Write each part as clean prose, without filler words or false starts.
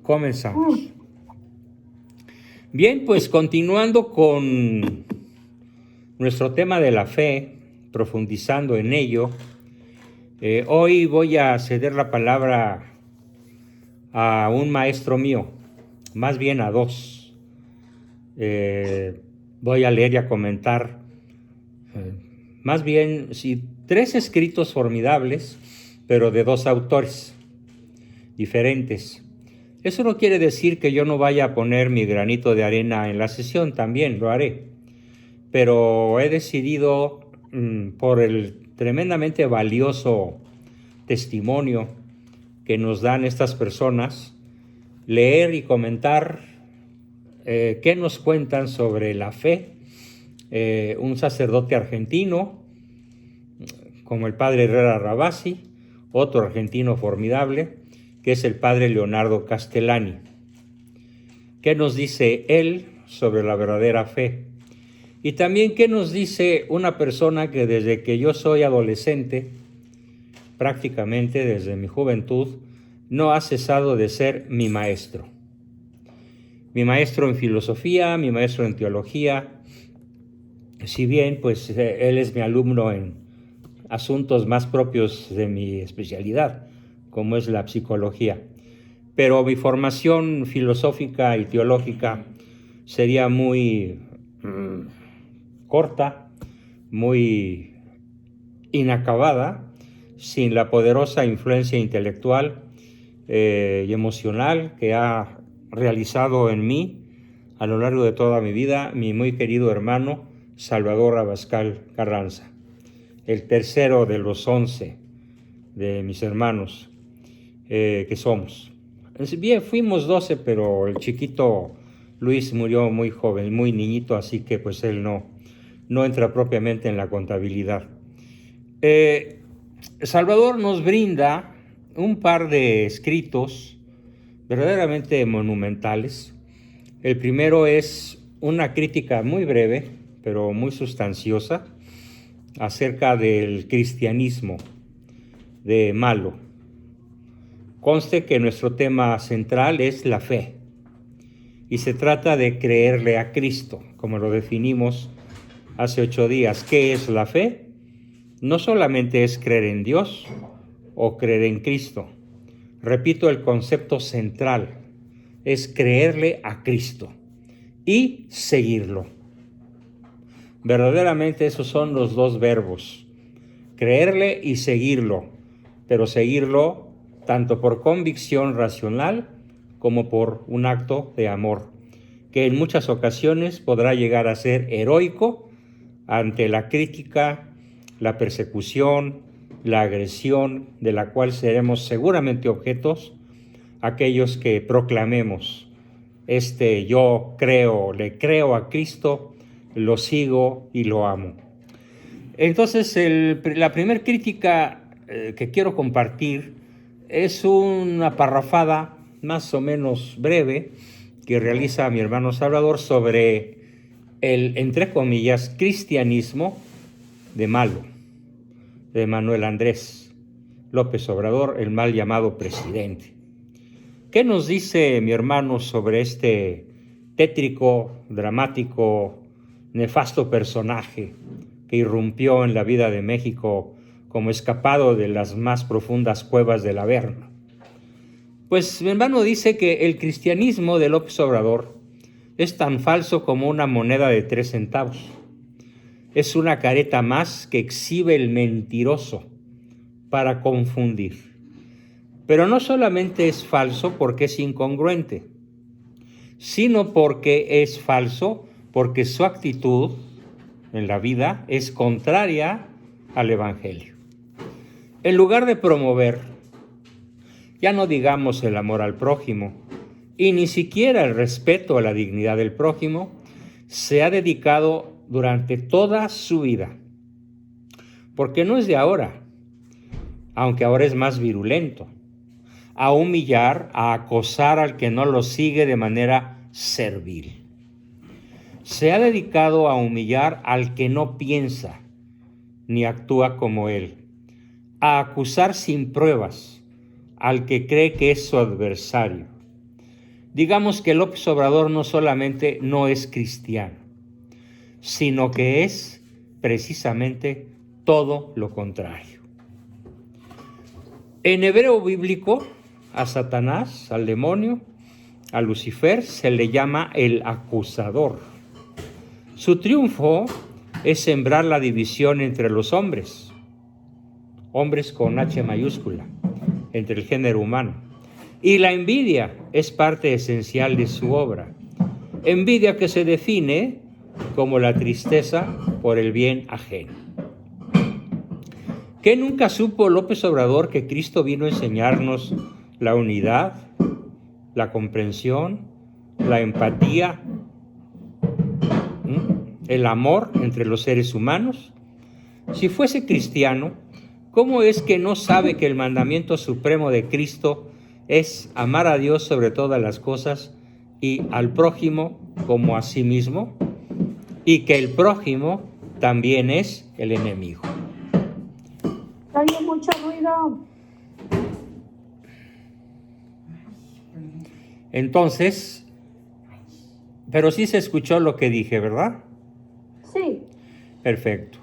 Comenzamos. Bien, pues continuando con nuestro tema de la fe, profundizando en ello, hoy voy a ceder la palabra a un maestro mío, más bien a dos. Voy a leer y a comentar, más bien, sí, 3 escritos formidables, pero de 2 autores diferentes. Eso no quiere decir que yo no vaya a poner mi granito de arena en la sesión, también lo haré. Pero he decidido, por el tremendamente valioso testimonio que nos dan estas personas, leer y comentar qué nos cuentan sobre la fe. Un sacerdote argentino, como el padre Herrera Rabasi, otro argentino formidable, que es el padre Leonardo Castellani. ¿Qué nos dice él sobre la verdadera fe? Y también qué nos dice una persona que desde que yo soy adolescente, prácticamente desde mi juventud, no ha cesado de ser mi maestro. Mi maestro en filosofía, mi maestro en teología. Si bien, pues, él es mi alumno en asuntos más propios de mi especialidad, como es la psicología. Pero mi formación filosófica y teológica sería muy corta, muy inacabada, sin la poderosa influencia intelectual y emocional que ha realizado en mí a lo largo de toda mi vida mi muy querido hermano Salvador Abascal Carranza, el tercero de los 11 de mis hermanos que somos. Bien, fuimos 12, pero el chiquito Luis murió muy joven, muy niñito, así que pues él no entra propiamente en la contabilidad. Salvador nos brinda un par de escritos verdaderamente monumentales. El primero es una crítica muy breve, pero muy sustanciosa, acerca del cristianismo de Malo. Conste que nuestro tema central es la fe, y se trata de creerle a Cristo, como lo definimos hace 8 días. ¿Qué es la fe? No solamente es creer en Dios o creer en Cristo. Repito, el concepto central es creerle a Cristo y seguirlo. Verdaderamente esos son los 2 verbos, creerle y seguirlo, pero seguirlo tanto por convicción racional como por un acto de amor, que en muchas ocasiones podrá llegar a ser heroico ante la crítica, la persecución, la agresión de la cual seremos seguramente objetos aquellos que proclamemos yo creo, le creo a Cristo, lo sigo y lo amo. Entonces, la primera crítica que quiero compartir es una parrafada más o menos breve que realiza mi hermano Salvador sobre el, entre comillas, cristianismo de Malo, de Manuel Andrés López Obrador, el mal llamado presidente. ¿Qué nos dice mi hermano sobre este tétrico, dramático, nefasto personaje que irrumpió en la vida de México como escapado de las más profundas cuevas del Averno? Pues mi hermano dice que el cristianismo de López Obrador es tan falso como una moneda de 3 centavos. Es una careta más que exhibe el mentiroso para confundir. Pero no solamente es falso porque es incongruente, sino porque es falso porque su actitud en la vida es contraria al Evangelio. En lugar de promover, ya no digamos el amor al prójimo, y ni siquiera el respeto a la dignidad del prójimo, se ha dedicado durante toda su vida, porque no es de ahora, aunque ahora es más virulento, a humillar, a acosar al que no lo sigue de manera servil. Se ha dedicado a humillar al que no piensa ni actúa como él, a acusar sin pruebas al que cree que es su adversario, digamos que López Obrador no solamente no es cristiano, sino que es precisamente todo lo contrario. En hebreo bíblico, a Satanás, al demonio, a Lucifer, se le llama el acusador. Su triunfo es sembrar la división entre los hombres con H mayúscula, entre el género humano. Y la envidia es parte esencial de su obra. Envidia que se define como la tristeza por el bien ajeno. ¿Qué nunca supo López Obrador que Cristo vino a enseñarnos la unidad, la comprensión, la empatía, el amor entre los seres humanos? Si fuese cristiano, ¿cómo es que no sabe que el mandamiento supremo de Cristo es amar a Dios sobre todas las cosas y al prójimo como a sí mismo? Y que el prójimo también es el enemigo. Hay mucho ruido. Entonces, pero sí se escuchó lo que dije, ¿verdad? Sí. Perfecto.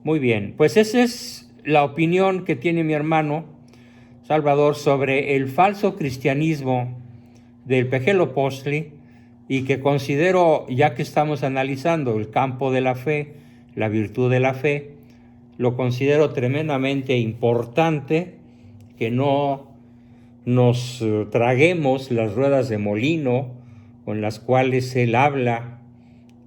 Muy bien, pues esa es la opinión que tiene mi hermano Salvador sobre el falso cristianismo del P.G. Lopostli, y que considero, ya que estamos analizando el campo de la fe, la virtud de la fe, lo considero tremendamente importante que no nos traguemos las ruedas de molino con las cuales él habla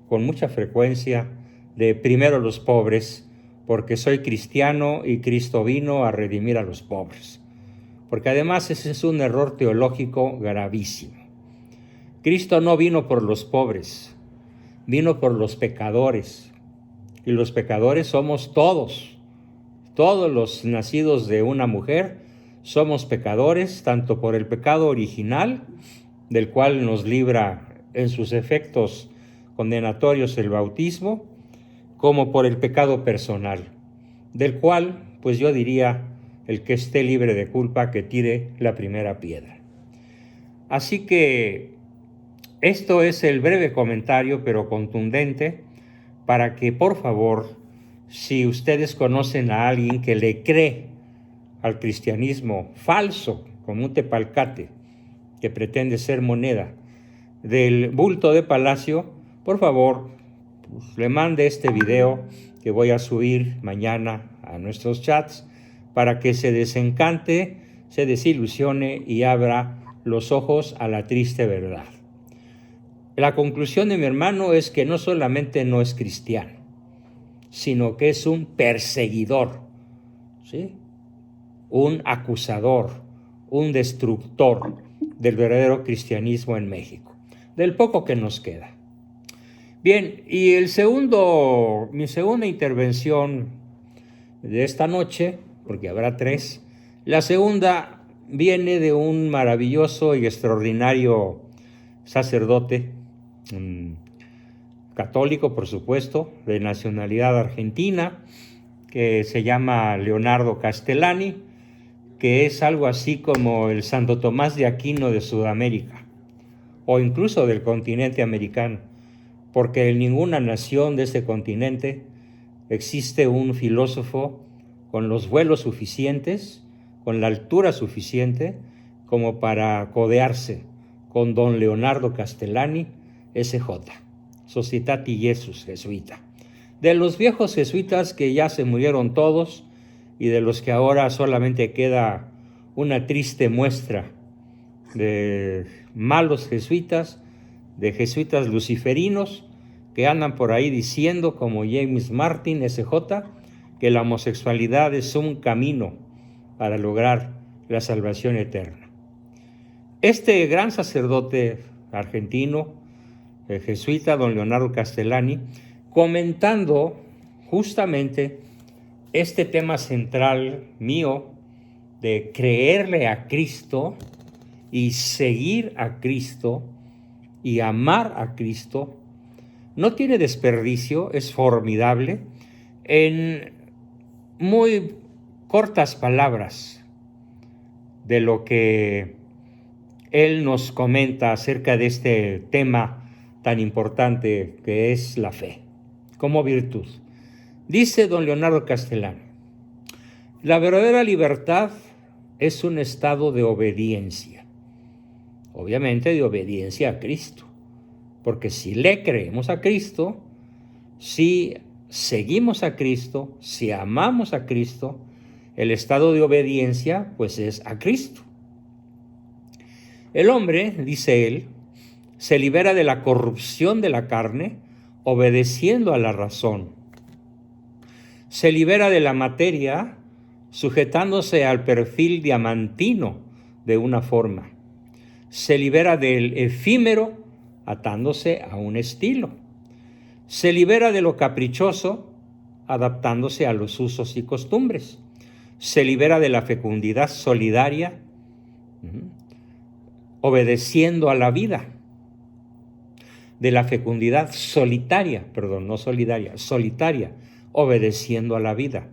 con mucha frecuencia de primero los pobres, porque soy cristiano y Cristo vino a redimir a los pobres. Porque además ese es un error teológico gravísimo. Cristo no vino por los pobres, vino por los pecadores. Y los pecadores somos todos. Todos los nacidos de una mujer somos pecadores, tanto por el pecado original, del cual nos libra en sus efectos condenatorios el bautismo, como por el pecado personal, del cual, pues yo diría, el que esté libre de culpa que tire la primera piedra. Así que esto es el breve comentario, pero contundente, para que por favor, si ustedes conocen a alguien que le cree al cristianismo falso, como un tepalcate que pretende ser moneda del bulto de Palacio, por favor, pues, le mande este video que voy a subir mañana a nuestros chats para que se desencante, se desilusione y abra los ojos a la triste verdad. La conclusión de mi hermano es que no solamente no es cristiano, sino que es un perseguidor, ¿sí? Un acusador, un destructor del verdadero cristianismo en México, del poco que nos queda. Bien, y mi segunda intervención de esta noche, porque habrá 3, la segunda viene de un maravilloso y extraordinario sacerdote, católico por supuesto, de nacionalidad argentina, que se llama Leonardo Castellani, que es algo así como el Santo Tomás de Aquino de Sudamérica, o incluso del continente americano, porque en ninguna nación de este continente existe un filósofo con los vuelos suficientes, con la altura suficiente, como para codearse con don Leonardo Castellani, S.J., Societati Jesus, jesuita. De los viejos jesuitas que ya se murieron todos y de los que ahora solamente queda una triste muestra de malos jesuitas, de jesuitas luciferinos que andan por ahí diciendo, como James Martin, S.J., que la homosexualidad es un camino para lograr la salvación eterna. Este gran sacerdote argentino, el jesuita don Leonardo Castellani, comentando justamente este tema central mío de creerle a Cristo y seguir a Cristo y amar a Cristo, no tiene desperdicio, es formidable, en muy cortas palabras de lo que él nos comenta acerca de este tema tan importante que es la fe como virtud. Dice don Leonardo Castellani: la verdadera libertad es un estado de obediencia, obviamente de obediencia a Cristo, porque si le creemos a Cristo, si seguimos a Cristo, si amamos a Cristo, el estado de obediencia pues es a Cristo. El hombre, dice él, se libera de la corrupción de la carne obedeciendo a la razón. Se libera de la materia sujetándose al perfil diamantino de una forma. Se libera del efímero atándose a un estilo. Se libera de lo caprichoso adaptándose a los usos y costumbres. Se libera de la fecundidad solidaria obedeciendo a la vida. De la fecundidad solitaria, perdón, no solidaria, solitaria, obedeciendo a la vida.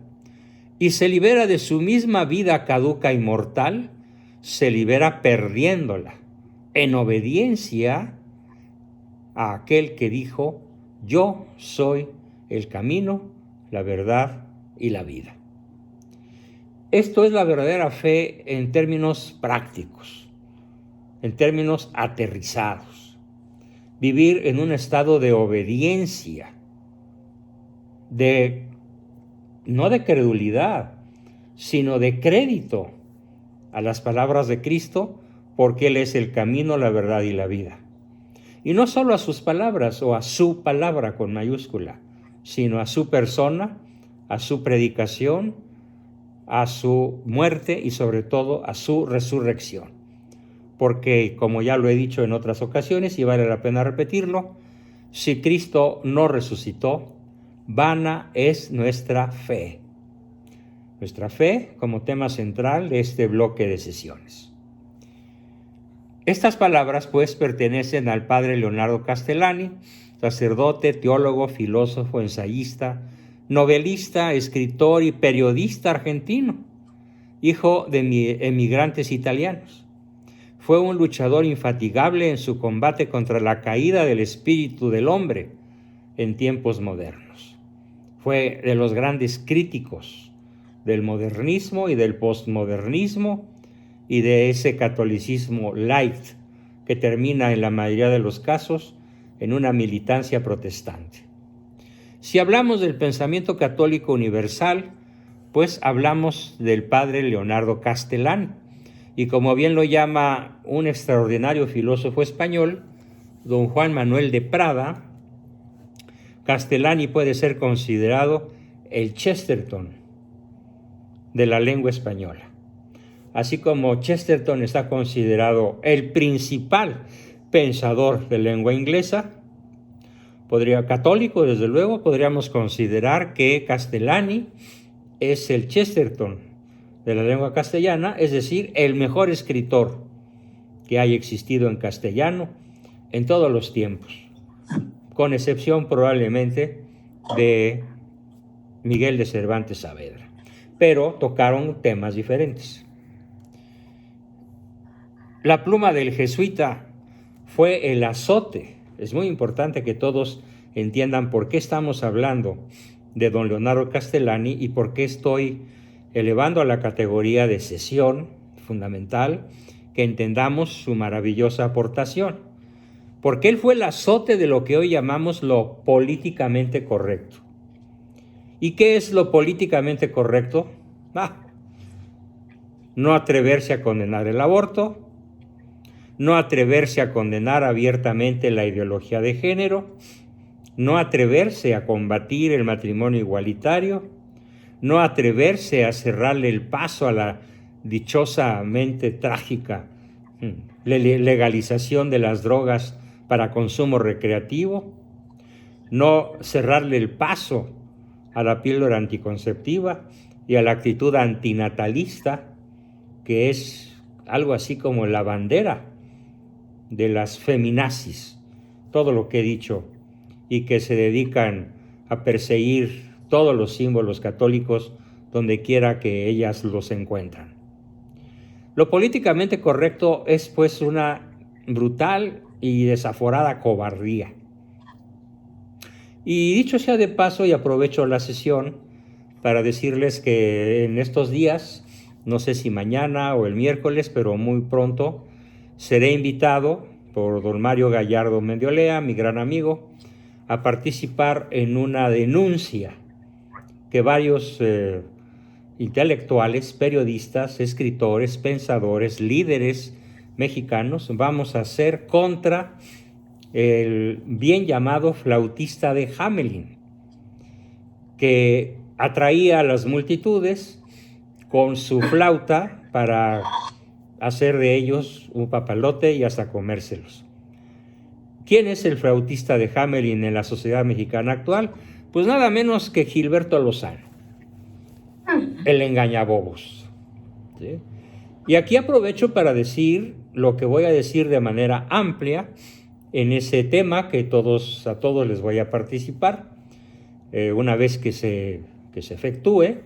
Y se libera de su misma vida caduca y mortal, se libera perdiéndola, en obediencia a aquel que dijo: yo soy el camino, la verdad y la vida. Esto es la verdadera fe en términos prácticos, en términos aterrizados. Vivir en un estado de obediencia, no de credulidad, sino de crédito a las palabras de Cristo, porque Él es el camino, la verdad y la vida. Y no solo a sus palabras o a su palabra con mayúscula, sino a su persona, a su predicación, a su muerte y sobre todo a su resurrección. Porque, como ya lo he dicho en otras ocasiones y vale la pena repetirlo, si Cristo no resucitó, vana es nuestra fe. Nuestra fe como tema central de este bloque de sesiones. Estas palabras pues pertenecen al padre Leonardo Castellani, sacerdote, teólogo, filósofo, ensayista, novelista, escritor y periodista argentino, hijo de emigrantes italianos. Fue un luchador infatigable en su combate contra la caída del espíritu del hombre en tiempos modernos. Fue de los grandes críticos del modernismo y del postmodernismo y de ese catolicismo light que termina en la mayoría de los casos en una militancia protestante. Si hablamos del pensamiento católico universal, pues hablamos del padre Leonardo Castellani, y como bien lo llama un extraordinario filósofo español, don Juan Manuel de Prada, Castellani puede ser considerado el Chesterton de la lengua española. Así como Chesterton está considerado el principal pensador de lengua inglesa, católico desde luego, podríamos considerar que Castellani es el Chesterton de la lengua castellana, es decir, el mejor escritor que haya existido en castellano en todos los tiempos, con excepción probablemente de Miguel de Cervantes Saavedra, pero tocaron temas diferentes. La pluma del jesuita fue el azote. Es muy importante que todos entiendan por qué estamos hablando de don Leonardo Castellani y por qué estoy elevando a la categoría de sesión fundamental que entendamos su maravillosa aportación. Porque él fue el azote de lo que hoy llamamos lo políticamente correcto. ¿Y qué es lo políticamente correcto? No atreverse a condenar el aborto, no atreverse a condenar abiertamente la ideología de género, no atreverse a combatir el matrimonio igualitario, no atreverse a cerrarle el paso a la dichosamente trágica legalización de las drogas para consumo recreativo, no cerrarle el paso a la píldora anticonceptiva y a la actitud antinatalista, que es algo así como la bandera de las feminazis, todo lo que he dicho, y que se dedican a perseguir todos los símbolos católicos donde quiera que ellas los encuentran. Lo políticamente correcto es pues una brutal y desaforada cobardía. Y dicho sea de paso, y aprovecho la sesión para decirles que en estos días, no sé si mañana o el miércoles, pero muy pronto, seré invitado por don Mario Gallardo Mendiolea, mi gran amigo, a participar en una denuncia que varios intelectuales, periodistas, escritores, pensadores, líderes mexicanos vamos a hacer contra el bien llamado flautista de Hamelin, que atraía a las multitudes con su flauta para hacer de ellos un papalote y hasta comérselos. ¿Quién es el flautista de Hamelin en la sociedad mexicana actual? Pues nada menos que Gilberto Lozano, el engañabobos, ¿sí? Y aquí aprovecho para decir lo que voy a decir de manera amplia en ese tema que a todos les voy a participar. Una vez que se efectúe,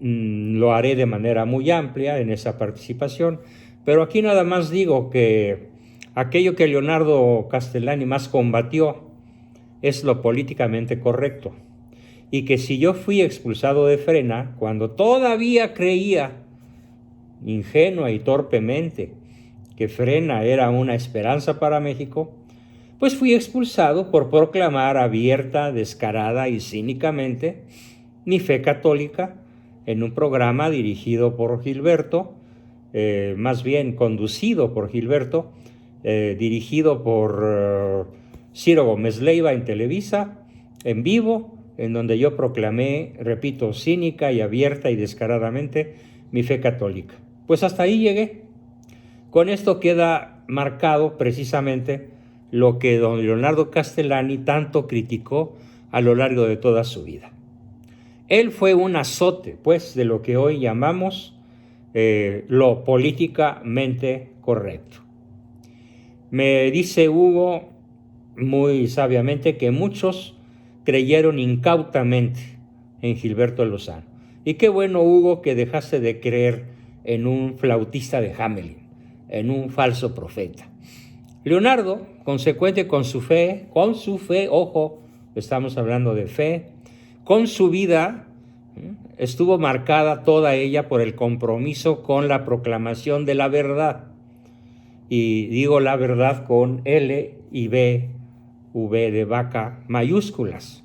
lo haré de manera muy amplia en esa participación, pero aquí nada más digo que aquello que Leonardo Castellani más combatió es lo políticamente correcto, y que si yo fui expulsado de Frena cuando todavía creía ingenua y torpemente que Frena era una esperanza para México, pues fui expulsado por proclamar abierta, descarada y cínicamente mi fe católica en un programa dirigido por Gilberto, más bien conducido por Gilberto, dirigido por Ciro Gómez Leiva en Televisa, en vivo, en donde yo proclamé, repito, cínica y abierta y descaradamente mi fe católica. Pues hasta ahí llegué. Con esto queda marcado precisamente lo que don Leonardo Castellani tanto criticó a lo largo de toda su vida. Él fue un azote, pues, de lo que hoy llamamos lo políticamente correcto. Me dice Hugo muy sabiamente que muchos creyeron incautamente en Gilberto Lozano. Y qué bueno, Hugo, que dejaste de creer en un flautista de Hamelin, en un falso profeta. Leonardo, consecuente con su fe, ojo, estamos hablando de fe, con su vida, estuvo marcada toda ella por el compromiso con la proclamación de la verdad. Y digo la verdad con L y B, V de vaca mayúsculas.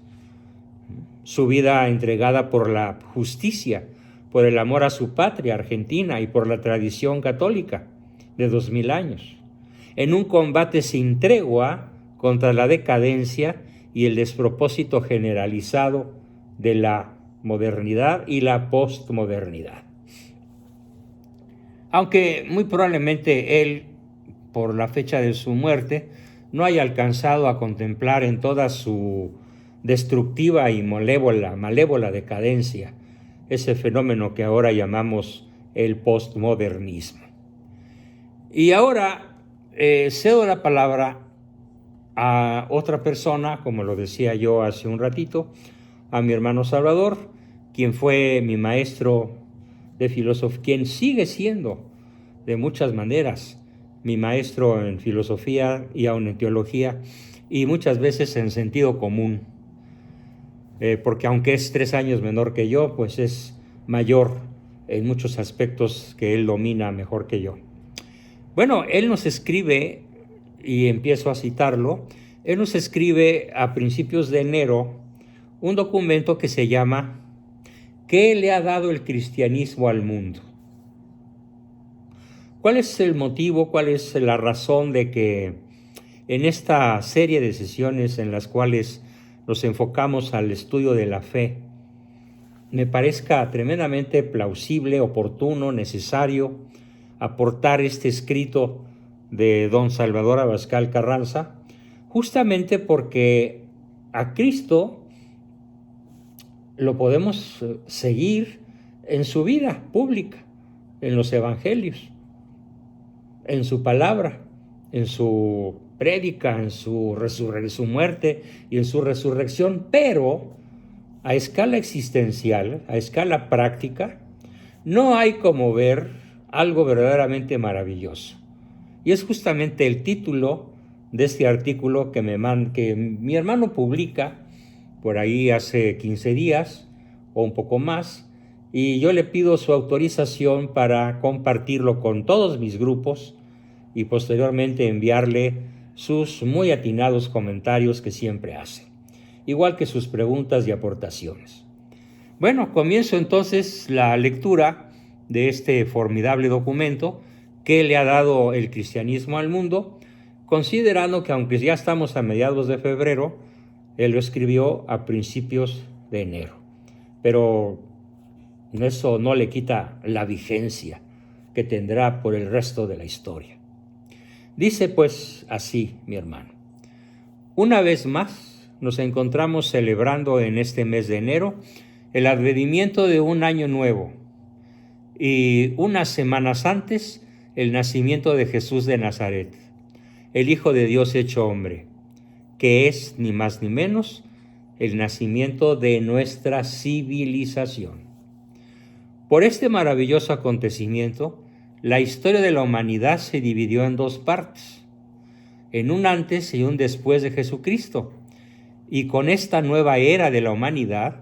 Su vida entregada por la justicia, por el amor a su patria Argentina y por la tradición católica de 2000 años, en un combate sin tregua contra la decadencia y el despropósito generalizado de la modernidad y la postmodernidad. Aunque muy probablemente él, por la fecha de su muerte, no haya alcanzado a contemplar en toda su destructiva y malévola decadencia ese fenómeno que ahora llamamos el postmodernismo. Y ahora cedo la palabra a otra persona, como lo decía yo hace un ratito, a mi hermano Salvador, quien fue mi maestro de filosofía, quien sigue siendo de muchas maneras mi maestro en filosofía y aún en teología, y muchas veces en sentido común, porque aunque es 3 años menor que yo, pues es mayor en muchos aspectos que él domina mejor que yo. Bueno, él nos escribe, y empiezo a citarlo, él nos escribe a principios de enero un documento que se llama ¿Qué le ha dado el cristianismo al mundo? ¿Cuál es el motivo, cuál es la razón de que en esta serie de sesiones en las cuales nos enfocamos al estudio de la fe, me parezca tremendamente plausible, oportuno, necesario aportar este escrito de don Salvador Abascal Carranza, justamente porque a Cristo lo podemos seguir en su vida pública, en los evangelios, en su palabra, en su prédica, en su muerte y en su resurrección, pero a escala existencial, a escala práctica, no hay como ver algo verdaderamente maravilloso. Y es justamente el título de este artículo que mi hermano publica por ahí hace 15 días o un poco más, y yo le pido su autorización para compartirlo con todos mis grupos y posteriormente enviarle sus muy atinados comentarios que siempre hace, igual que sus preguntas y aportaciones. Bueno, comienzo entonces la lectura de este formidable documento que le ha dado el cristianismo al mundo, considerando que aunque ya estamos a mediados de febrero, él lo escribió a principios de enero. Pero eso no le quita la vigencia que tendrá por el resto de la historia. Dice pues así, mi hermano: una vez más nos encontramos celebrando en este mes de enero el advenimiento de un año nuevo y unas semanas antes el nacimiento de Jesús de Nazaret, el Hijo de Dios hecho hombre, que es ni más ni menos el nacimiento de nuestra civilización. Por este maravilloso acontecimiento, la historia de la humanidad se dividió en dos partes, en un antes y un después de Jesucristo, y con esta nueva era de la humanidad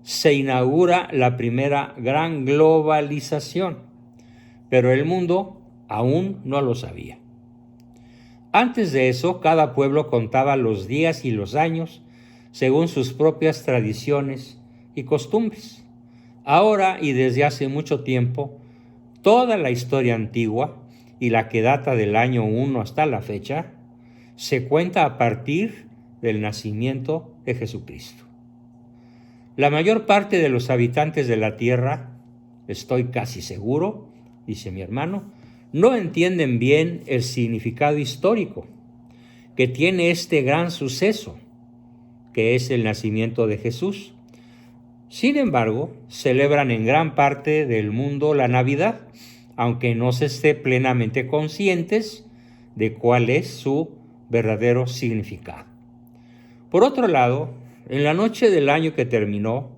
se inaugura la primera gran globalización, pero el mundo aún no lo sabía. Antes de eso, cada pueblo contaba los días y los años según sus propias tradiciones y costumbres. Ahora y desde hace mucho tiempo, toda la historia antigua y la que data del año 1 hasta la fecha se cuenta a partir del nacimiento de Jesucristo. La mayor parte de los habitantes de la tierra, estoy casi seguro, dice mi hermano, no entienden bien el significado histórico que tiene este gran suceso, que es el nacimiento de Jesús. Sin embargo, celebran en gran parte del mundo la Navidad, aunque no se esté plenamente conscientes de cuál es su verdadero significado. Por otro lado, en la noche del año que terminó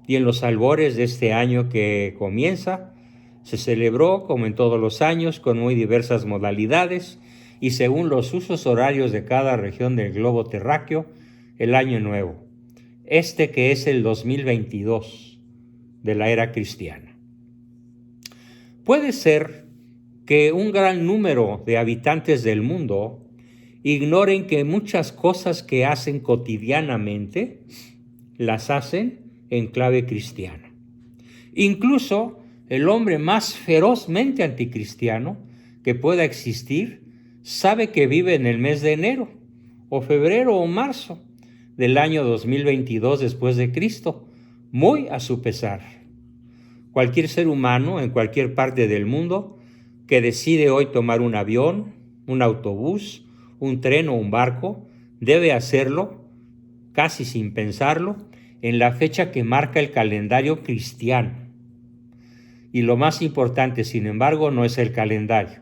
y en los albores de este año que comienza, se celebró, como en todos los años, con muy diversas modalidades y según los usos horarios de cada región del globo terráqueo, el Año Nuevo, este que es el 2022 de la era cristiana. Puede ser que un gran número de habitantes del mundo ignoren que muchas cosas que hacen cotidianamente las hacen en clave cristiana. Incluso el hombre más ferozmente anticristiano que pueda existir sabe que vive en el mes de enero, o febrero o marzo del año 2022 después de Cristo, muy a su pesar. Cualquier ser humano en cualquier parte del mundo que decide hoy tomar un avión, un autobús, un tren o un barco, debe hacerlo, casi sin pensarlo, en la fecha que marca el calendario cristiano. Y lo más importante, sin embargo, no es el calendario.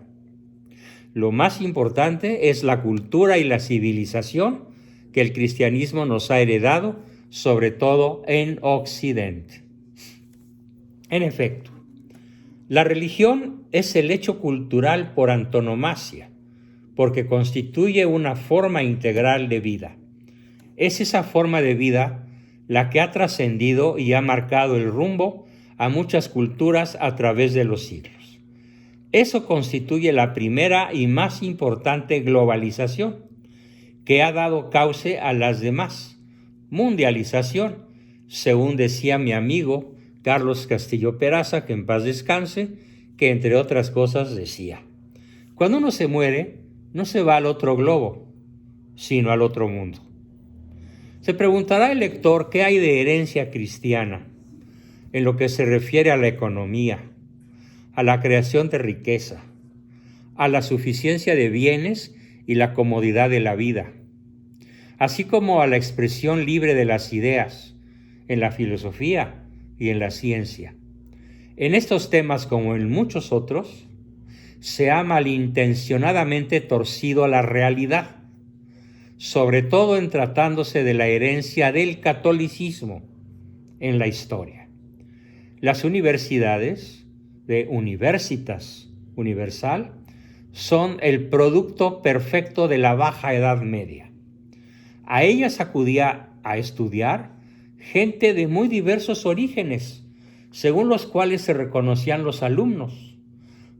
Lo más importante es la cultura y la civilización que el cristianismo nos ha heredado, sobre todo en Occidente. En efecto, la religión es el hecho cultural por antonomasia, porque constituye una forma integral de vida. Es esa forma de vida la que ha trascendido y ha marcado el rumbo a muchas culturas a través de los siglos. Eso constituye la primera y más importante globalización, que ha dado cauce a las demás. Mundialización, según decía mi amigo Carlos Castillo Peraza, que en paz descanse, que entre otras cosas decía: cuando uno se muere, no se va al otro globo, sino al otro mundo. Se preguntará el lector qué hay de herencia cristiana en lo que se refiere a la economía, a la creación de riqueza, a la suficiencia de bienes y la comodidad de la vida, así como a la expresión libre de las ideas en la filosofía y en la ciencia. En estos temas, como en muchos otros, se ha malintencionadamente torcido la realidad, sobre todo en tratándose de la herencia del catolicismo en la historia. Las universidades, de Universitas Universal son el producto perfecto de la Baja Edad Media. A ellas acudía a estudiar gente de muy diversos orígenes, según los cuales se reconocían los alumnos,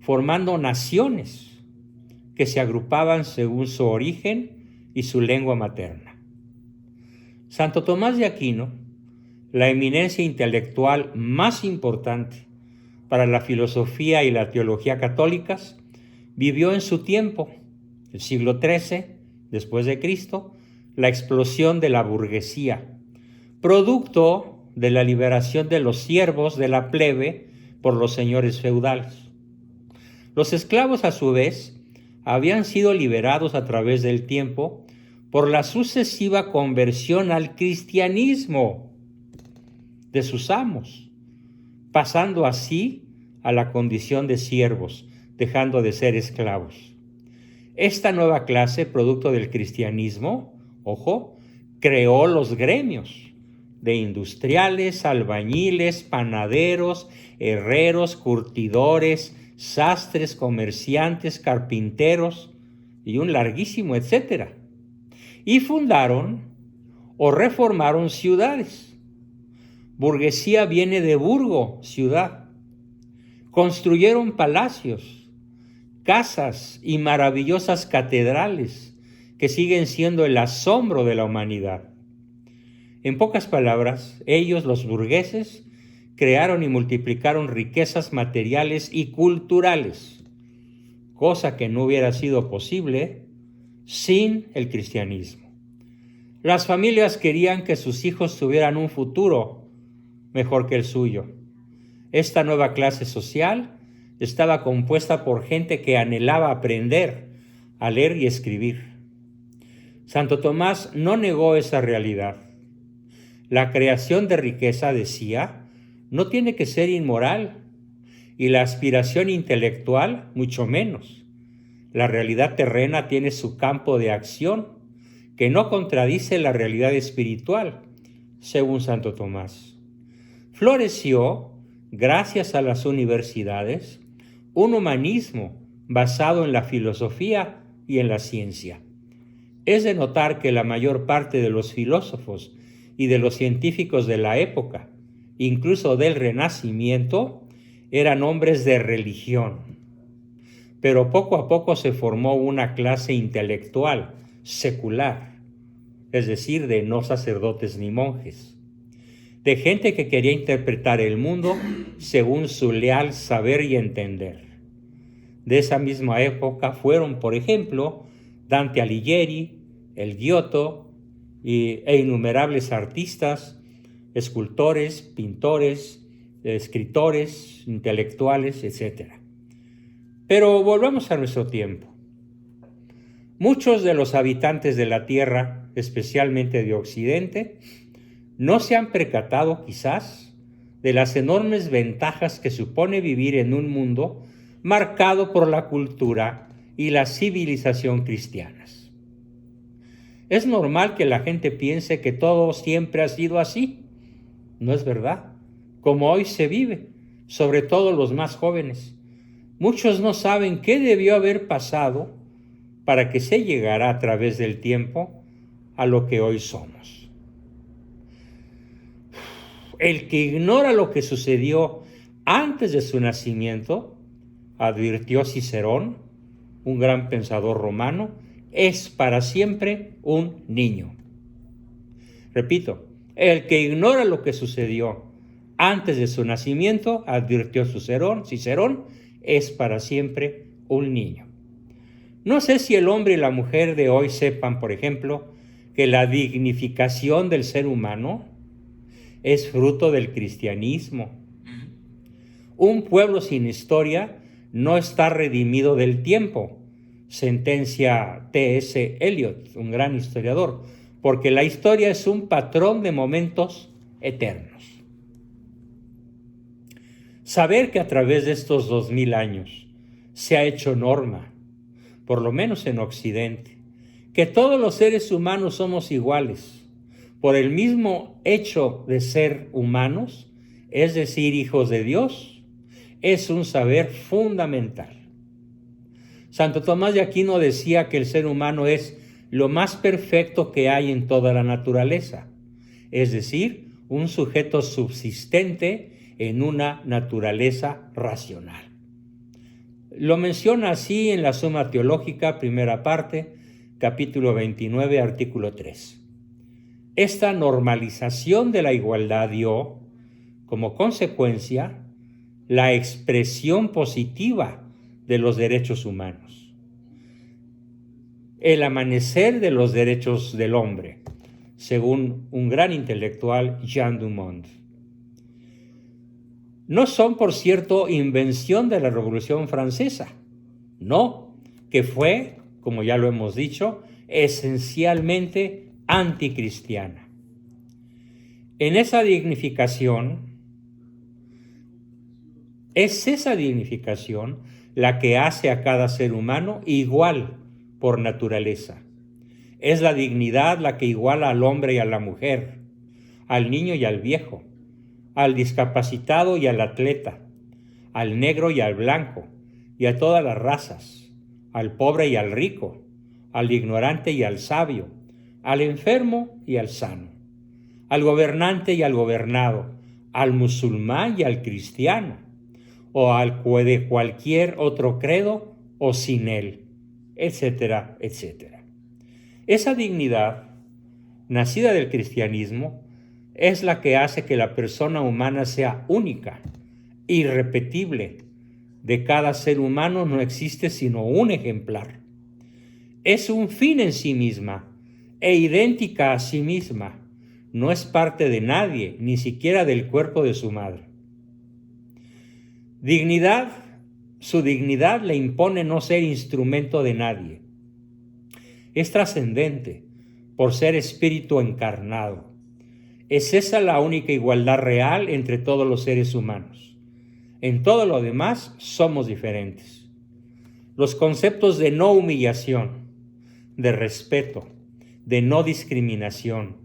formando naciones que se agrupaban según su origen y su lengua materna. Santo Tomás de Aquino, la eminencia intelectual más importante para la filosofía y la teología católicas, vivió en su tiempo, el siglo XIII, después de Cristo, la explosión de la burguesía, producto de la liberación de los siervos de la plebe por los señores feudales. Los esclavos, a su vez, habían sido liberados a través del tiempo por la sucesiva conversión al cristianismo de sus amos, pasando así a la condición de siervos, dejando de ser esclavos. Esta nueva clase, producto del cristianismo, ojo, creó los gremios de industriales, albañiles, panaderos, herreros, curtidores, sastres, comerciantes, carpinteros y un larguísimo etcétera. Y fundaron o reformaron ciudades. Burguesía viene de burgo, ciudad. Construyeron palacios, casas y maravillosas catedrales que siguen siendo el asombro de la humanidad. En pocas palabras, ellos, los burgueses, crearon y multiplicaron riquezas materiales y culturales, cosa que no hubiera sido posible sin el cristianismo. Las familias querían que sus hijos tuvieran un futuro mejor que el suyo. Esta nueva clase social estaba compuesta por gente que anhelaba aprender a leer y escribir. Santo Tomás no negó esa realidad. La creación de riqueza, decía, no tiene que ser inmoral, y la aspiración intelectual mucho menos. La realidad terrena tiene su campo de acción, que no contradice la realidad espiritual, según Santo Tomás. Floreció, gracias a las universidades, un humanismo basado en la filosofía y en la ciencia. Es de notar que la mayor parte de los filósofos y de los científicos de la época, incluso del Renacimiento, eran hombres de religión. Pero poco a poco se formó una clase intelectual, secular, es decir, de no sacerdotes ni monjes, de gente que quería interpretar el mundo según su leal saber y entender. De esa misma época fueron, por ejemplo, Dante Alighieri, el Giotto e innumerables artistas, escultores, pintores, escritores, intelectuales, etc. Pero volvamos a nuestro tiempo. Muchos de los habitantes de la Tierra, especialmente de Occidente, no se han percatado quizás de las enormes ventajas que supone vivir en un mundo marcado por la cultura y la civilización cristianas. Es normal que la gente piense que todo siempre ha sido así. No es verdad, como hoy se vive, sobre todo los más jóvenes. Muchos no saben qué debió haber pasado para que se llegara a través del tiempo a lo que hoy somos. El que ignora lo que sucedió antes de su nacimiento, advirtió Cicerón, un gran pensador romano, es para siempre un niño. Repito, el que ignora lo que sucedió antes de su nacimiento, advirtió Cicerón, es para siempre un niño. No sé si el hombre y la mujer de hoy sepan, por ejemplo, que la dignificación del ser humano es fruto del cristianismo. Un pueblo sin historia no está redimido del tiempo, sentencia T.S. Eliot, un gran historiador, porque la historia es un patrón de momentos eternos. Saber que a través de estos 2000 años se ha hecho norma, por lo menos en Occidente, que todos los seres humanos somos iguales, por el mismo hecho de ser humanos, es decir, hijos de Dios, es un saber fundamental. Santo Tomás de Aquino decía que el ser humano es lo más perfecto que hay en toda la naturaleza, es decir, un sujeto subsistente en una naturaleza racional. Lo menciona así en la Suma Teológica, primera parte, capítulo 29, artículo 3. Esta normalización de la igualdad dio, como consecuencia, la expresión positiva de los derechos humanos, el amanecer de los derechos del hombre, según un gran intelectual, Jean Dumont. No son, por cierto, invención de la Revolución Francesa, no, que fue, como ya lo hemos dicho, esencialmente anticristiana. En esa dignificación, es esa dignificación la que hace a cada ser humano igual por naturaleza. Es la dignidad la que iguala al hombre y a la mujer, al niño y al viejo, al discapacitado y al atleta, al negro y al blanco, y a todas las razas, al pobre y al rico, al ignorante y al sabio, al enfermo y al sano, al gobernante y al gobernado, al musulmán y al cristiano, o al de cualquier otro credo o sin él, etcétera, etcétera. Esa dignidad, nacida del cristianismo, es la que hace que la persona humana sea única, irrepetible. De cada ser humano no existe sino un ejemplar. Es un fin en sí misma e idéntica a sí misma. No es parte de nadie, ni siquiera del cuerpo de su madre. Su dignidad le impone no ser instrumento de nadie. Es trascendente por ser espíritu encarnado. Es esa la única igualdad real entre todos los seres humanos. En todo lo demás somos diferentes. Los conceptos de no humillación, de respeto, de no discriminación,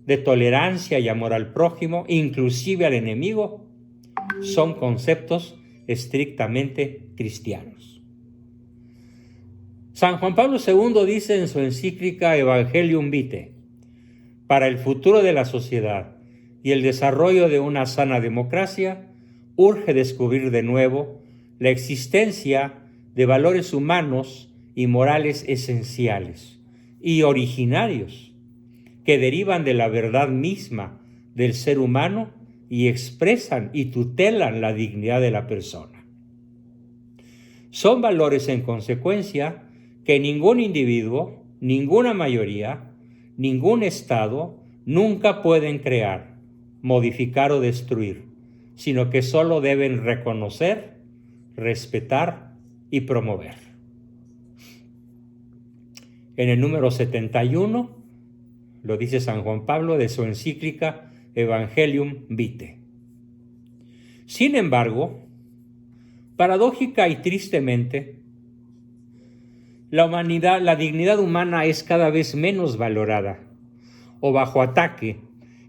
de tolerancia y amor al prójimo, inclusive al enemigo, son conceptos estrictamente cristianos. San Juan Pablo II dice en su encíclica Evangelium Vitae: para el futuro de la sociedad y el desarrollo de una sana democracia, urge descubrir de nuevo la existencia de valores humanos y morales esenciales y originarios que derivan de la verdad misma del ser humano y expresan y tutelan la dignidad de la persona. Son valores, en consecuencia, que ningún individuo, ninguna mayoría, ningún Estado nunca pueden crear, modificar o destruir, sino que solo deben reconocer, respetar y promover. En el número 71, lo dice San Juan Pablo de su encíclica Evangelium Vitae. Sin embargo, paradójica y tristemente, la dignidad humana es cada vez menos valorada o bajo ataque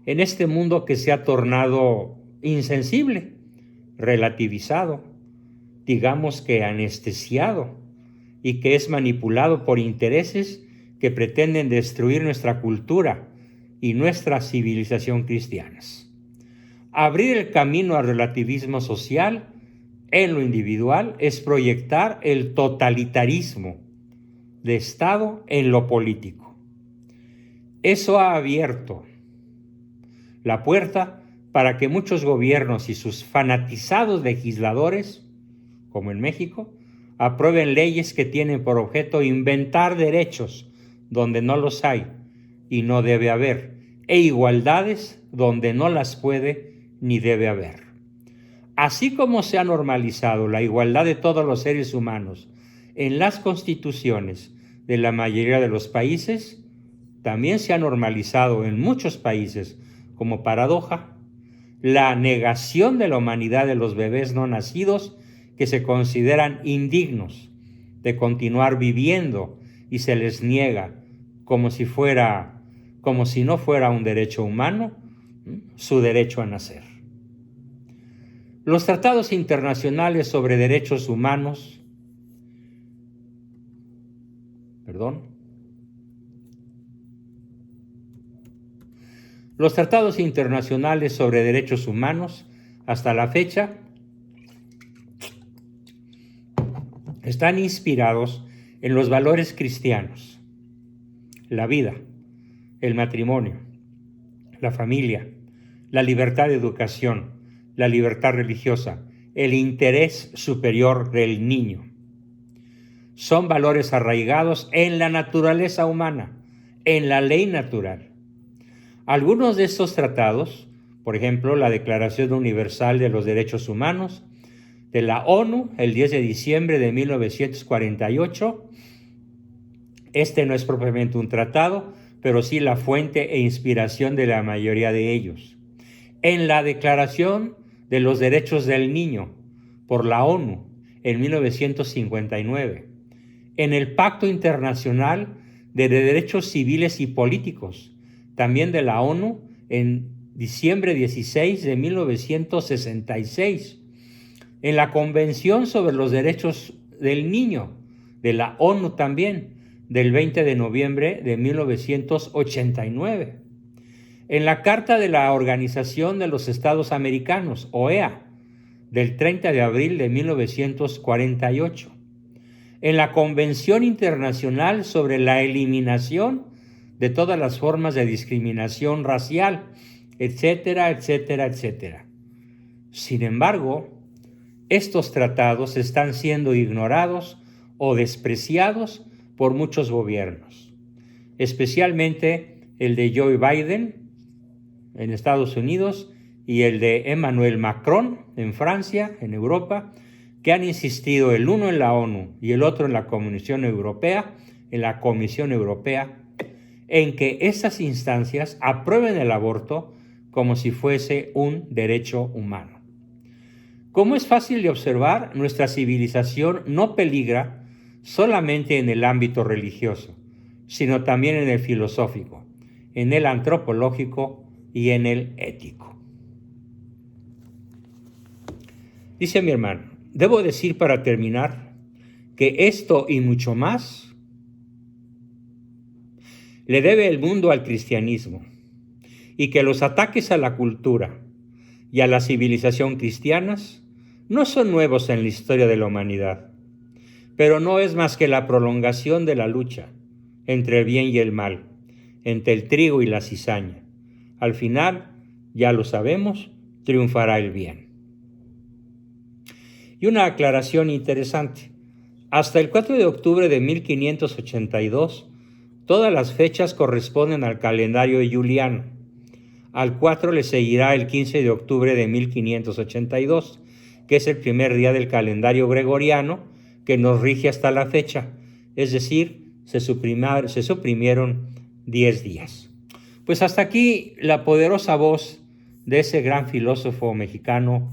en este mundo que se ha tornado insensible, relativizado, digamos que anestesiado, y que es manipulado por intereses que pretenden destruir nuestra cultura y nuestra civilización cristianas. Abrir el camino al relativismo social en lo individual es proyectar el totalitarismo de Estado en lo político. Eso ha abierto la puerta para que muchos gobiernos y sus fanatizados legisladores, como en México, aprueben leyes que tienen por objeto inventar derechos donde no los hay y no debe haber, e igualdades donde no las puede ni debe haber. Así como se ha normalizado la igualdad de todos los seres humanos en las constituciones de la mayoría de los países, también se ha normalizado en muchos países, como paradoja, la negación de la humanidad de los bebés no nacidos que se consideran indignos de continuar viviendo y se les niega como si no fuera un derecho humano, su derecho a nacer. Los tratados internacionales sobre derechos humanos, los tratados internacionales sobre derechos humanos, hasta la fecha, están inspirados en los valores cristianos: la vida, el matrimonio, la familia, la libertad de educación, la libertad religiosa, el interés superior del niño. Son valores arraigados en la naturaleza humana, en la ley natural. Algunos de estos tratados, por ejemplo, la Declaración Universal de los Derechos Humanos de la ONU, el 10 de diciembre de 1948, este no es propiamente un tratado, pero sí la fuente e inspiración de la mayoría de ellos. En la Declaración de los Derechos del Niño por la ONU en 1959, en el Pacto Internacional de Derechos Civiles y Políticos, también de la ONU, en diciembre 16 de 1966, en la Convención sobre los Derechos del Niño de la ONU también, del 20 de noviembre de 1989, en la Carta de la Organización de los Estados Americanos, OEA, del 30 de abril de 1948, en la Convención Internacional sobre la Eliminación de todas las formas de discriminación racial, etcétera, etcétera, etcétera. Sin embargo, estos tratados están siendo ignorados o despreciados por muchos gobiernos, especialmente el de Joe Biden en Estados Unidos y el de Emmanuel Macron en Francia, en Europa, que han insistido el uno en la ONU y el otro en la Comisión Europea, en que estas instancias aprueben el aborto como si fuese un derecho humano. Como es fácil de observar, nuestra civilización no peligra solamente en el ámbito religioso, sino también en el filosófico, en el antropológico y en el ético. Dice mi hermano, debo decir para terminar que esto y mucho más le debe el mundo al cristianismo, y que los ataques a la cultura y a la civilización cristianas no son nuevos en la historia de la humanidad, pero no es más que la prolongación de la lucha entre el bien y el mal, entre el trigo y la cizaña. Al final, ya lo sabemos, triunfará el bien. Y una aclaración interesante. Hasta el 4 de octubre de 1582, todas las fechas corresponden al calendario juliano. Al 4 le seguirá el 15 de octubre de 1582, que es el primer día del calendario gregoriano que nos rige hasta la fecha, es decir, se suprimieron 10 días. Pues hasta aquí la poderosa voz de ese gran filósofo mexicano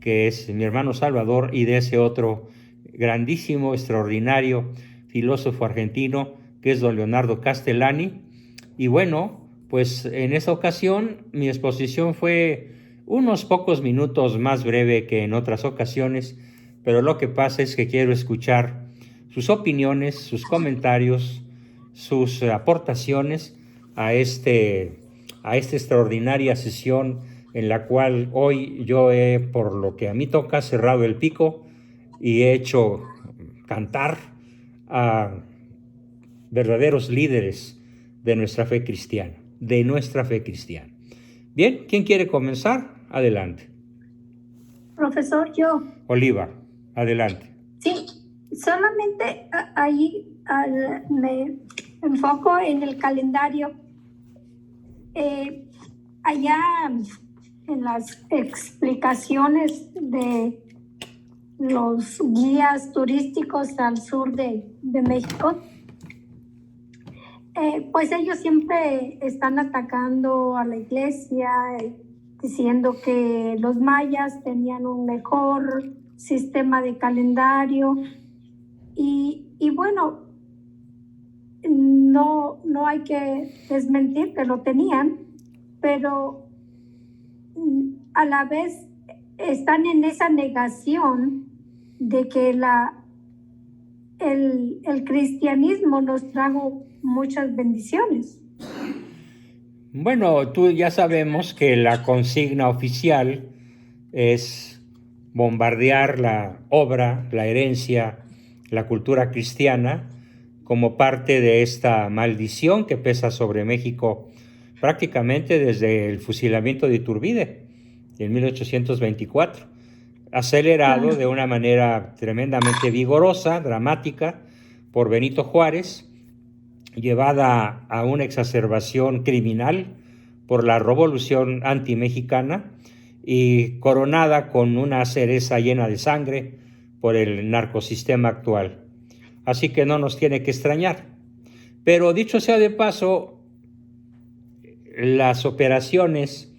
que es mi hermano Salvador y de ese otro grandísimo, extraordinario filósofo argentino que es don Leonardo Castellani. Y bueno, pues en esta ocasión mi exposición fue unos pocos minutos más breve que en otras ocasiones, pero lo que pasa es que quiero escuchar sus opiniones, sus comentarios, sus aportaciones a esta extraordinaria sesión en la cual hoy yo he, por lo que a mí toca, cerrado el pico y he hecho cantar a verdaderos líderes de nuestra fe cristiana, Bien, ¿quién quiere comenzar? Adelante. Profesor, yo. Oliva, adelante. Sí, solamente ahí me enfoco en el calendario. Allá en las explicaciones de los guías turísticos al sur de México, pues ellos siempre están atacando a la iglesia, diciendo que los mayas tenían un mejor sistema de calendario y bueno, no hay que desmentir que lo tenían, pero a la vez están en esa negación de que el cristianismo nos trajo muchas bendiciones. Bueno, tú ya sabemos que la consigna oficial es bombardear la obra, la herencia, la cultura cristiana como parte de esta maldición que pesa sobre México prácticamente desde el fusilamiento de Iturbide en 1824, acelerado de una manera tremendamente vigorosa, dramática, por Benito Juárez, llevada a una exacerbación criminal por la revolución antimexicana y coronada con una cereza llena de sangre por el narcosistema actual. Así que no nos tiene que extrañar. Pero dicho sea de paso, las operaciones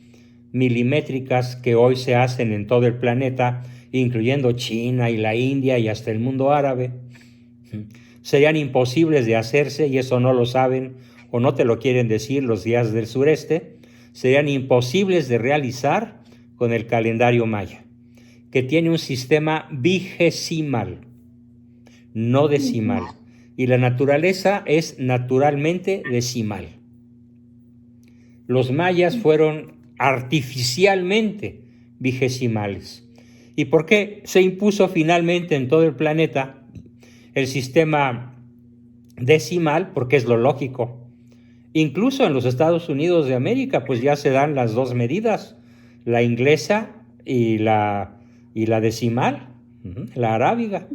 milimétricas que hoy se hacen en todo el planeta, incluyendo China y la India y hasta el mundo árabe, serían imposibles de hacerse, y eso no lo saben o no te lo quieren decir los días del sureste, serían imposibles de realizar con el calendario maya, que tiene un sistema vigesimal, no decimal, y la naturaleza es naturalmente decimal. Los mayas fueron artificialmente vigesimales. ¿Y por qué se impuso finalmente en todo el planeta el sistema decimal? Porque es lo lógico. Incluso en los Estados Unidos de América, pues ya se dan las dos medidas, la inglesa y la decimal, la arábiga,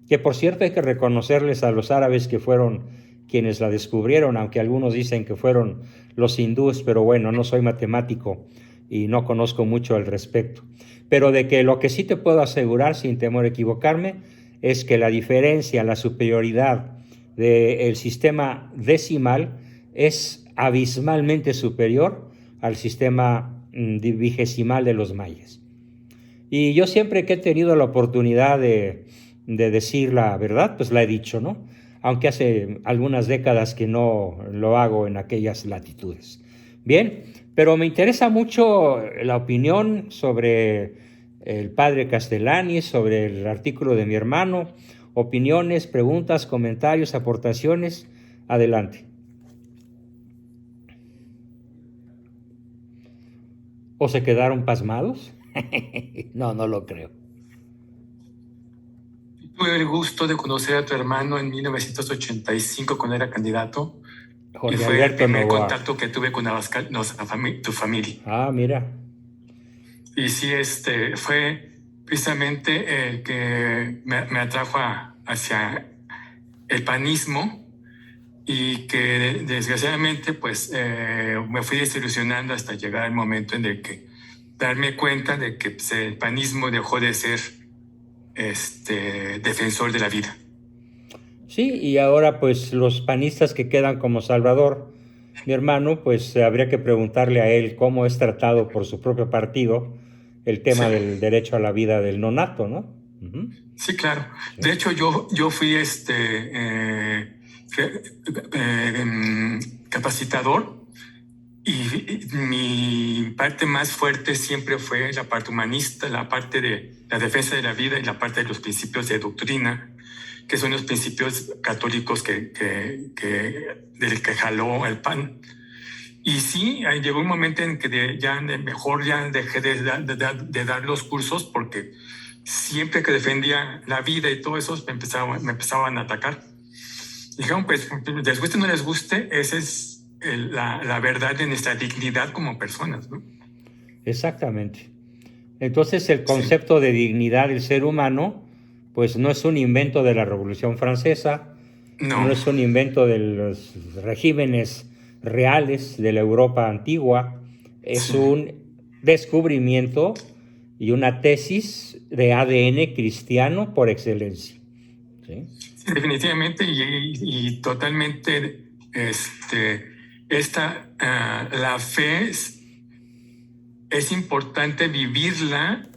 que por cierto hay que reconocerles a los árabes que fueron quienes la descubrieron, aunque algunos dicen que fueron los hindúes, pero bueno, no soy matemático y no conozco mucho al respecto. Pero de que lo que sí te puedo asegurar, sin temor a equivocarme, es que la diferencia, la superioridad del sistema decimal es abismalmente superior al sistema vigesimal de los mayas. Y yo siempre que he tenido la oportunidad de decir la verdad, pues la he dicho, ¿no? Aunque hace algunas décadas que no lo hago en aquellas latitudes. Bien, pero me interesa mucho la opinión sobre el padre Castellani, sobre el artículo de mi hermano. Opiniones, preguntas, comentarios, aportaciones. Adelante. ¿O se quedaron pasmados? No, no lo creo. Tuve el gusto de conocer a tu hermano en 1985 cuando era candidato. Jorge y fue Alberto el primer Novoa. contacto que tuve con tu familia. Ah, mira. Y sí, fue precisamente el que me atrajo hacia el panismo y que desgraciadamente pues me fui desilusionando hasta llegar al momento en el que darme cuenta de que pues, el panismo dejó de ser defensor de la vida. Sí, y ahora pues los panistas que quedan como Salvador, mi hermano, pues habría que preguntarle a él cómo es tratado por su propio partido el tema Sí. del derecho a la vida del nonato, ¿no? Uh-huh. Sí, claro. Sí. De hecho, yo fui capacitador y mi parte más fuerte siempre fue la parte humanista, la parte de la defensa de la vida y la parte de los principios de doctrina, que son los principios católicos del que jaló el PAN. Y sí, llegó un momento en que mejor ya dejé de dar los cursos porque siempre que defendía la vida y todo eso me empezaban a atacar. Dijeron, pues, les guste o no les guste, esa es la verdad de nuestra dignidad como personas, ¿no? Exactamente. Entonces el concepto de dignidad del ser humano pues no es un invento de la Revolución Francesa, no es un invento de los regímenes reales de la Europa antigua, es un descubrimiento y una tesis de ADN cristiano por excelencia. Sí, definitivamente y totalmente la fe es importante vivirla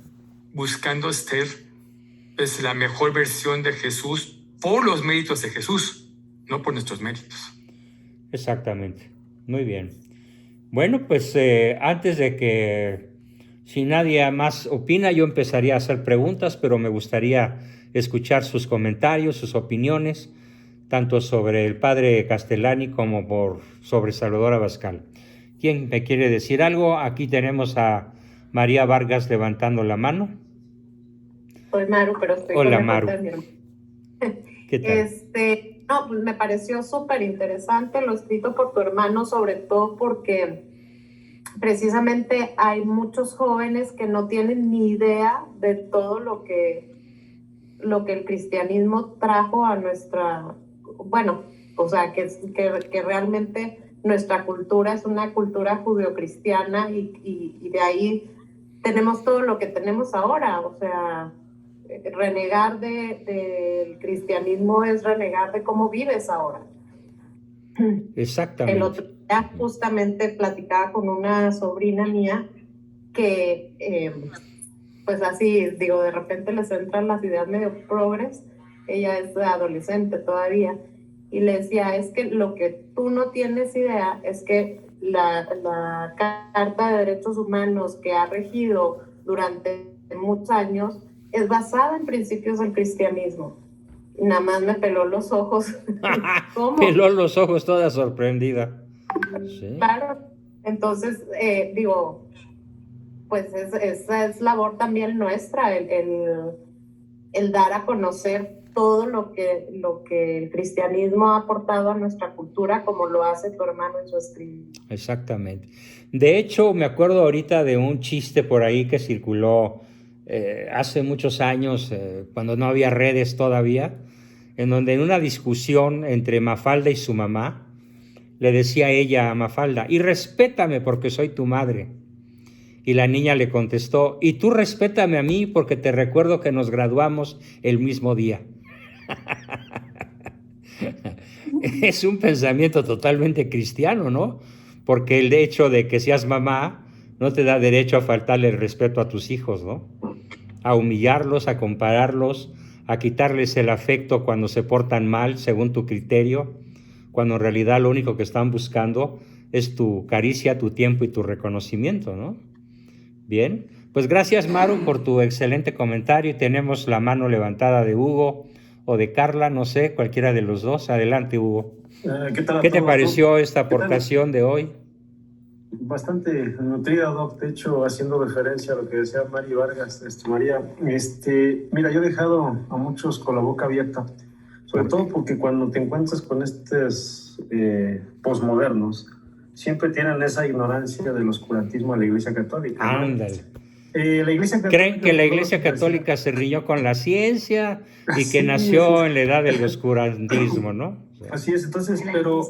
buscando ser pues, la mejor versión de Jesús por los méritos de Jesús, no por nuestros méritos. Exactamente, muy bien. Bueno, pues antes de que Si nadie más opina, yo empezaría a hacer preguntas, pero me gustaría escuchar sus comentarios, sus opiniones, tanto sobre el padre Castellani como sobre Salvador Abascal. ¿Quién me quiere decir algo? Aquí tenemos a María Vargas levantando la mano. Soy Maru, pero estoy Hola, con la Maru. cuenta de mi hermano. ¿Qué tal? No, pues me pareció súper interesante lo escrito por tu hermano, sobre todo porque precisamente hay muchos jóvenes que no tienen ni idea de todo lo que el cristianismo trajo a nuestra, bueno, o sea, que realmente nuestra cultura es una cultura judeocristiana y de ahí tenemos todo lo que tenemos ahora, o sea, renegar del cristianismo es renegar de cómo vives ahora. Exactamente. El otro día justamente platicaba con una sobrina mía que, pues así, digo, de repente les entran las ideas medio progres, ella es adolescente todavía, y le decía, es que lo que tú no tienes idea es que la Carta de Derechos Humanos que ha regido durante muchos años es basada en principios del cristianismo. Nada más me peló los ojos. ¿Cómo? Peló los ojos toda sorprendida. Sí. Claro. Entonces, digo, pues esa es labor también nuestra, el dar a conocer todo lo que el cristianismo ha aportado a nuestra cultura, como lo hace tu hermano en su escrito. Exactamente. De hecho, me acuerdo ahorita de un chiste por ahí que circuló hace muchos años, cuando no había redes todavía, en donde en una discusión entre Mafalda y su mamá, le decía ella a Mafalda, y respétame porque soy tu madre. Y la niña le contestó, y tú respétame a mí porque te recuerdo que nos graduamos el mismo día. Es un pensamiento totalmente cristiano, ¿no? Porque el hecho de que seas mamá no te da derecho a faltarle el respeto a tus hijos, ¿no? A humillarlos, a compararlos, a quitarles el afecto cuando se portan mal, según tu criterio, cuando en realidad lo único que están buscando es tu caricia, tu tiempo y tu reconocimiento, ¿no? Bien, pues gracias, Maru, por tu excelente comentario. Tenemos la mano levantada de Hugo o de Carla, no sé, cualquiera de los dos. Adelante, Hugo. ¿Qué tal a ¿Qué todos, te pareció Doc? esta aportación de hoy? Bastante nutrida, Doc. De hecho, haciendo referencia a lo que decía Mari Vargas, María, mira, yo he dejado a muchos con la boca abierta, sobre todo porque cuando te encuentras con estos posmodernos, siempre tienen esa ignorancia del oscurantismo de la Iglesia Católica, ¿no? Ándale. La Iglesia Católica, creen que la Iglesia Católica se riñó con la ciencia y que nació en la edad del oscurantismo, ¿no? Así es, entonces, pero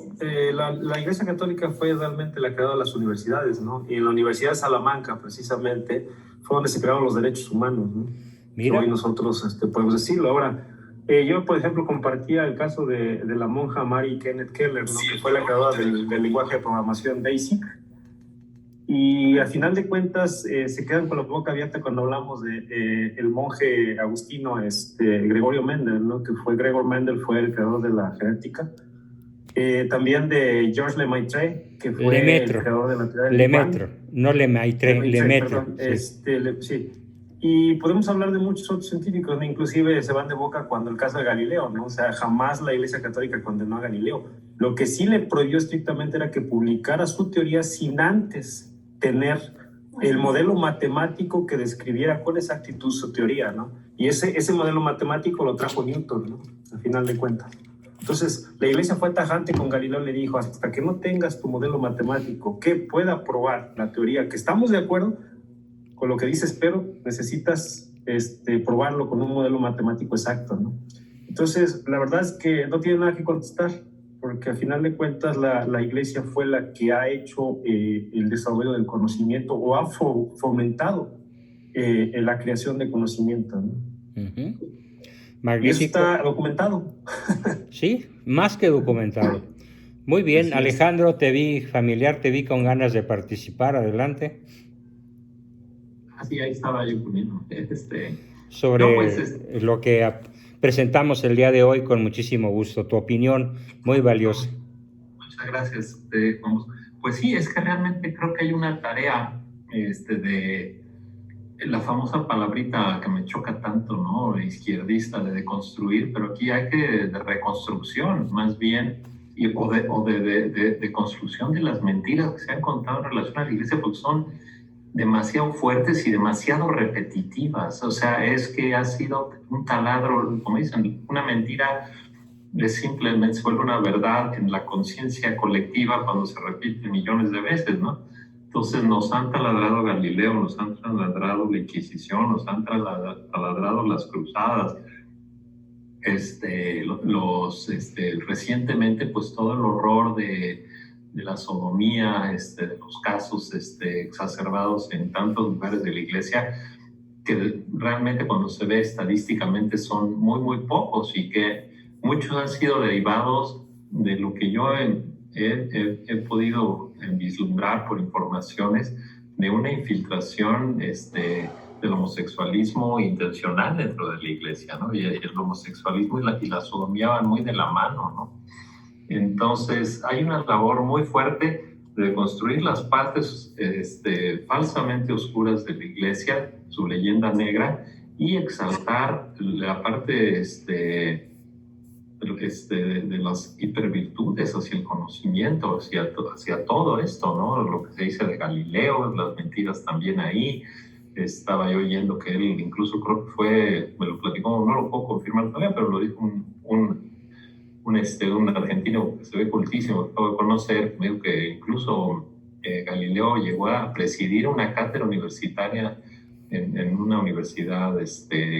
la Iglesia Católica fue realmente la creada de las universidades, ¿no? Y en la Universidad de Salamanca, precisamente, fue donde se crearon los derechos humanos, ¿no? Mira. Que hoy nosotros podemos decirlo. Ahora, yo, por ejemplo, compartía el caso de la monja Mary Kenneth Keller, ¿no? Que fue la creadora del lenguaje de programación BASIC. Y al final de cuentas se quedan con la boca abierta cuando hablamos de el monje agustino Gregorio Mendel, ¿no? Que fue Gregor Mendel, fue el creador de la genética. También de Georges Lemaitre, que fue el creador de la teoría del Lemaitre, no Lemaitre, Lemaitre. Sí. Y podemos hablar de muchos otros científicos, ¿no? Inclusive se van de boca cuando el caso de Galileo, ¿no? O sea, jamás la Iglesia Católica condenó a Galileo. Lo que sí le prohibió estrictamente era que publicara su teoría sin antes tener el modelo matemático que describiera con exactitud su teoría, ¿no? Y ese modelo matemático lo trajo Newton, ¿no? Al final de cuentas. Entonces, la Iglesia fue tajante con Galileo, le dijo, hasta que no tengas tu modelo matemático que pueda probar la teoría, que estamos de acuerdo con lo que dices, pero necesitas probarlo con un modelo matemático exacto, ¿no? Entonces, la verdad es que no tiene nada que contestar, porque al final de cuentas la Iglesia fue la que ha hecho el desarrollo del conocimiento o ha fomentado la creación de conocimiento, ¿no? Magnífico. Y eso está documentado. Sí, más que documentado. Muy bien, así Alejandro, te vi familiar, te vi con ganas de participar. Adelante. Así, ahí estaba yo poniendo. Sobre lo que presentamos el día de hoy, con muchísimo gusto. Tu opinión, muy valiosa. Muchas gracias. Pues sí, es que realmente creo que hay una tarea de la famosa palabrita que me choca tanto, ¿no? Izquierdista, de deconstruir, pero aquí hay que de reconstrucción, más bien, de construcción de las mentiras que se han contado en relación a la iglesia, porque son demasiado fuertes y demasiado repetitivas. O sea, es que ha sido un taladro, como dicen, una mentira simplemente se vuelve una verdad en la conciencia colectiva cuando se repite millones de veces, ¿no? Entonces nos han taladrado Galileo, nos han taladrado la Inquisición, nos han taladrado las cruzadas, recientemente pues todo el horror de la sodomía, de los casos exacerbados en tantos lugares de la iglesia, que realmente cuando se ve estadísticamente son muy, muy pocos y que muchos han sido derivados de lo que yo he podido vislumbrar por informaciones de una infiltración del homosexualismo intencional dentro de la iglesia, ¿no? Y el homosexualismo y la sodomía van muy de la mano, ¿no? Entonces hay una labor muy fuerte de construir las partes falsamente oscuras de la iglesia, su leyenda negra, y exaltar la parte de las hipervirtudes hacia el conocimiento, hacia todo esto, ¿no? Lo que se dice de Galileo, las mentiras también ahí. Estaba yo oyendo que él incluso creo que fue, me lo platicó, no lo puedo confirmar todavía, pero lo dijo un argentino que se ve cultísimo, que acabo de conocer, me dijo que incluso Galileo llegó a presidir una cátedra universitaria en una universidad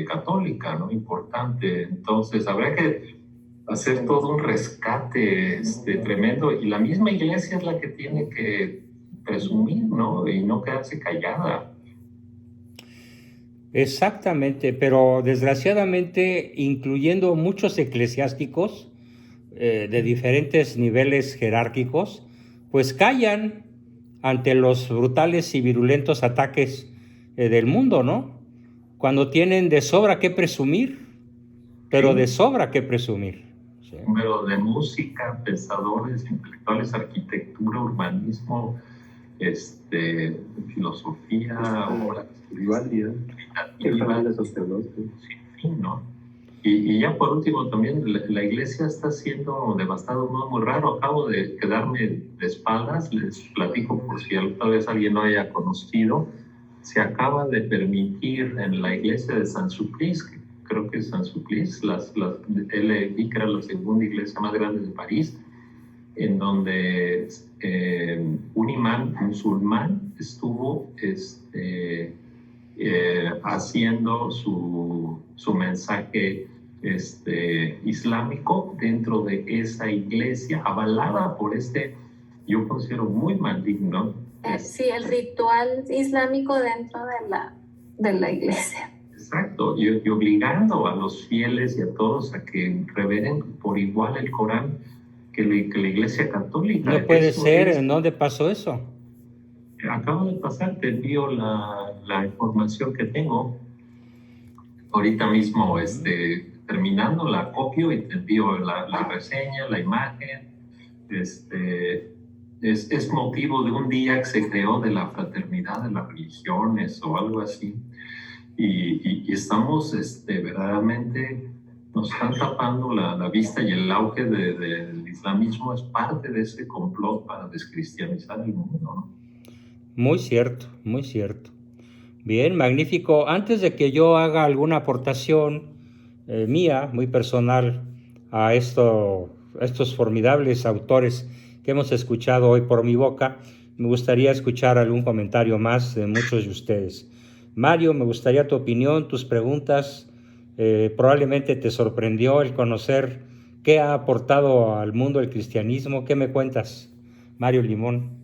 católica, ¿no? Importante. Entonces, habría que hacer todo un rescate tremendo, y la misma iglesia es la que tiene que presumir, ¿no? Y no quedarse callada. Exactamente, pero desgraciadamente, incluyendo muchos eclesiásticos de diferentes niveles jerárquicos, pues callan ante los brutales y virulentos ataques del mundo, ¿no? Cuando tienen de sobra que presumir, pero Sí. de sobra que presumir. ¿Sí? Número de música, pensadores, intelectuales, arquitectura, urbanismo, filosofía, obras, ¿no? Y ya por último también la iglesia está siendo devastada de un modo muy raro. Acabo de quedarme de espaldas, les platico por si tal vez alguien no haya conocido. Se acaba de permitir en la iglesia de San Sulpice, que creo que es San Sulpice, él vi que era la segunda iglesia más grande de París, en donde un imán musulmán estuvo haciendo su mensaje islámico dentro de esa iglesia, avalada por yo considero muy maligno. Sí, el ritual islámico dentro de la iglesia. Exacto, y obligando a los fieles y a todos a que reveren por igual el Corán que la iglesia católica. No puede ser, ¿en dónde pasó eso? Acabo de pasar, te envío la información que tengo. Ahorita mismo, terminando, la copio y te envío la reseña, la imagen. Es motivo de un día que se creó de la fraternidad de las religiones o algo así. Y estamos verdaderamente, nos están tapando la vista, y el auge del islamismo es parte de ese complot para descristianizar el mundo, ¿no? Muy cierto, muy cierto. Bien, magnífico. Antes de que yo haga alguna aportación mía, muy personal, a estos formidables autores que hemos escuchado hoy por mi boca, me gustaría escuchar algún comentario más de muchos de ustedes. Mario, me gustaría tu opinión, tus preguntas. Probablemente te sorprendió el conocer qué ha aportado al mundo el cristianismo. ¿Qué me cuentas, Mario Limón?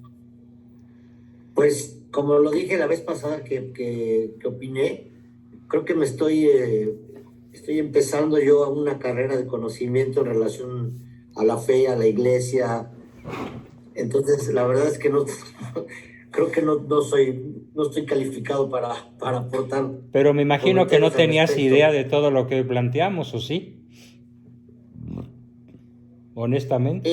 Pues como lo dije la vez pasada que opiné, creo que me estoy empezando yo a una carrera de conocimiento en relación a la fe, a la iglesia. Entonces, la verdad es que no creo que no estoy calificado para aportar. Pero me imagino que no tenías idea de todo lo que planteamos, ¿o sí? Honestamente.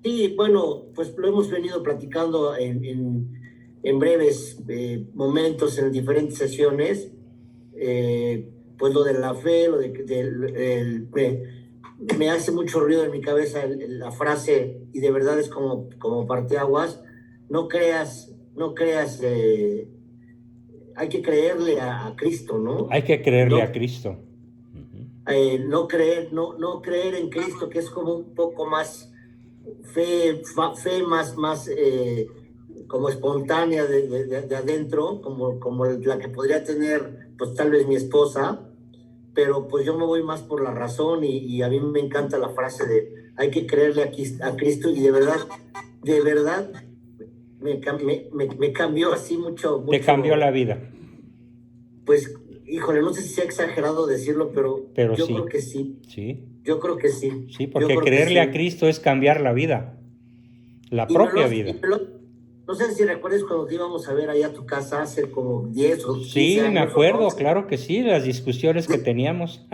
Sí, bueno, pues lo hemos venido platicando en en breves momentos en diferentes sesiones, pues lo de la fe, lo me hace mucho ruido en mi cabeza la frase, y de verdad es como parteaguas: no creas, hay que creerle a Cristo, ¿no? Hay que creerle a Cristo. No creer en Cristo, que es como un poco más fe más como espontánea de adentro, como la que podría tener pues tal vez mi esposa, pero pues yo me voy más por la razón, y a mí me encanta la frase de hay que creerle a Cristo, y de verdad me cambió así mucho. Te cambió la vida. Pues, híjole, no sé si sea exagerado decirlo, pero yo sí. creo que sí. Sí. Yo creo que sí. Sí, porque creerle a Cristo es cambiar la vida, la propia vida. No sé si recuerdas cuando te íbamos a ver allá a tu casa hace como 10 o 15 sí, años. Me acuerdo, claro que sí, las discusiones que teníamos.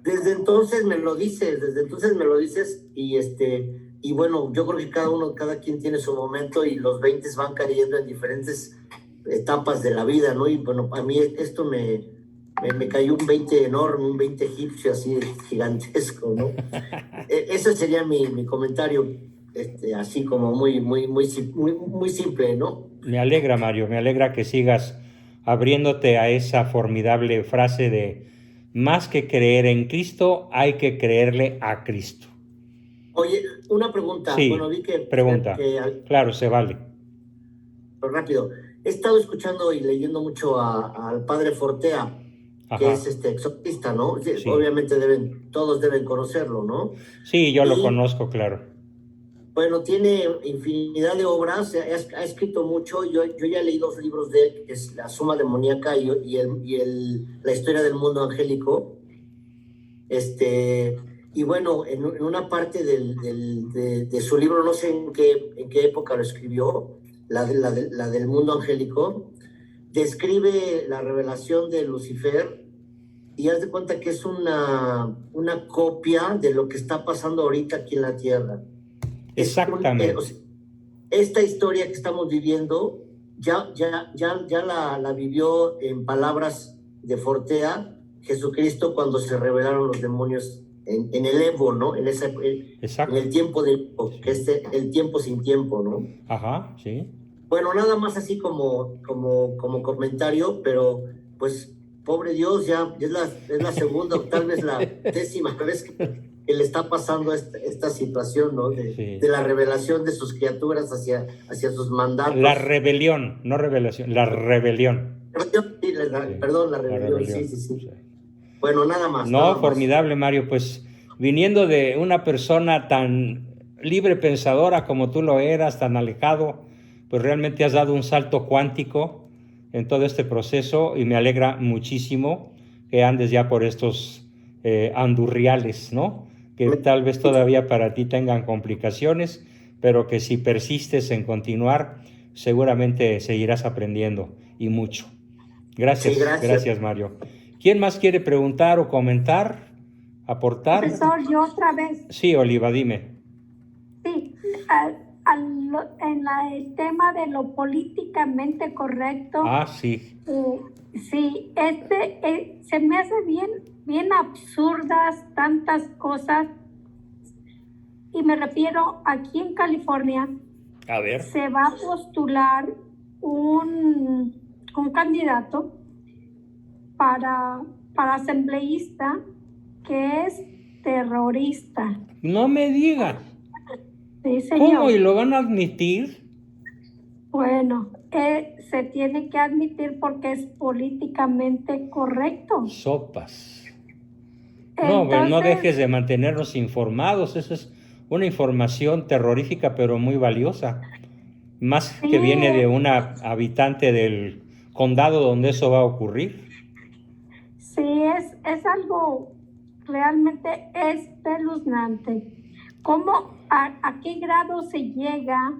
Desde entonces me lo dices, y bueno, yo creo que cada quien tiene su momento, y los 20 van cayendo en diferentes etapas de la vida, ¿no? Y bueno, a mí esto me cayó un 20 enorme, un 20 egipcio así gigantesco, ¿no? Ese sería mi comentario, así como muy simple, ¿no? Me alegra, Mario, me alegra que sigas abriéndote a esa formidable frase de más que creer en Cristo, hay que creerle a Cristo. Oye, una pregunta. Sí, bueno, vi que pregunta. Claro, se vale. Pero rápido. He estado escuchando y leyendo mucho al padre Fortea, Ajá. que es exorcista, ¿no? Sí. Obviamente todos deben conocerlo, ¿no? Sí, yo lo conozco, claro. Bueno, tiene infinidad de obras, ha escrito mucho. Yo ya leí 2 libros de él, que es La Suma Demoníaca y La Historia del Mundo Angélico. Y bueno, en una parte de su libro, no sé en qué época lo escribió, la del mundo angélico, describe la revelación de Lucifer, y haz de cuenta que es una copia de lo que está pasando ahorita aquí en la Tierra. Exactamente. Esta historia que estamos viviendo ya la vivió, en palabras de Fortea, Jesucristo, cuando se revelaron los demonios en el Evo, ¿no? En el tiempo que es el tiempo sin tiempo, ¿no? Ajá, sí. Bueno, nada más así como comentario, pero pues pobre Dios, ya es la segunda o tal vez la 10ª vez que le está pasando esta situación, ¿no? De la revelación de sus criaturas hacia sus mandatos. La rebelión, no revelación, la rebelión. Perdón, la rebelión. Sí. Bueno, nada más. No, formidable, Mario, pues viniendo de una persona tan libre pensadora como tú lo eras, tan alejado, pues realmente has dado un salto cuántico en todo este proceso, y me alegra muchísimo que andes ya por estos andurriales, ¿no? Que tal vez todavía para ti tengan complicaciones, pero que si persistes en continuar, seguramente seguirás aprendiendo, y mucho. Gracias, sí, gracias, Mario. ¿Quién más quiere preguntar o comentar, aportar? Profesor, yo otra vez. Sí, Oliva, dime. Sí, el tema de lo políticamente correcto. Sí. Sí, se me hace bien absurdas tantas cosas, y me refiero aquí en California. A ver. Se va a postular un candidato para asambleísta que es terrorista. No me digas. Sí, señor. ¿Cómo? ¿Y lo van a admitir? Bueno, se tiene que admitir porque es políticamente correcto. Sopas. Entonces, no dejes de mantenernos informados. Esa es una información terrorífica, pero muy valiosa. Más sí, que viene de una habitante del condado donde eso va a ocurrir. Sí, es algo realmente espeluznante. ¿Cómo, a qué grado se llega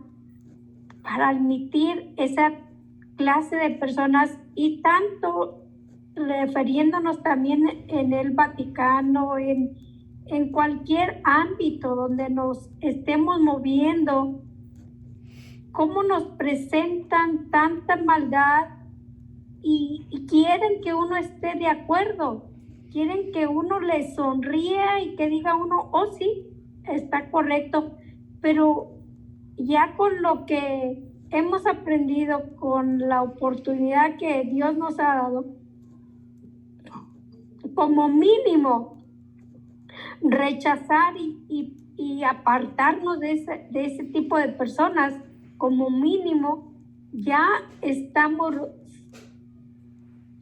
para admitir esa clase de personas, y tanto refiriéndonos también en el Vaticano, en cualquier ámbito donde nos estemos moviendo? cómo nos presentan tanta maldad y quieren que uno esté de acuerdo, quieren que uno les sonría y que diga uno, oh sí, está correcto, pero ya con lo que hemos aprendido, con la oportunidad que Dios nos ha dado, como mínimo rechazar y apartarnos de ese tipo de personas, como mínimo ya estamos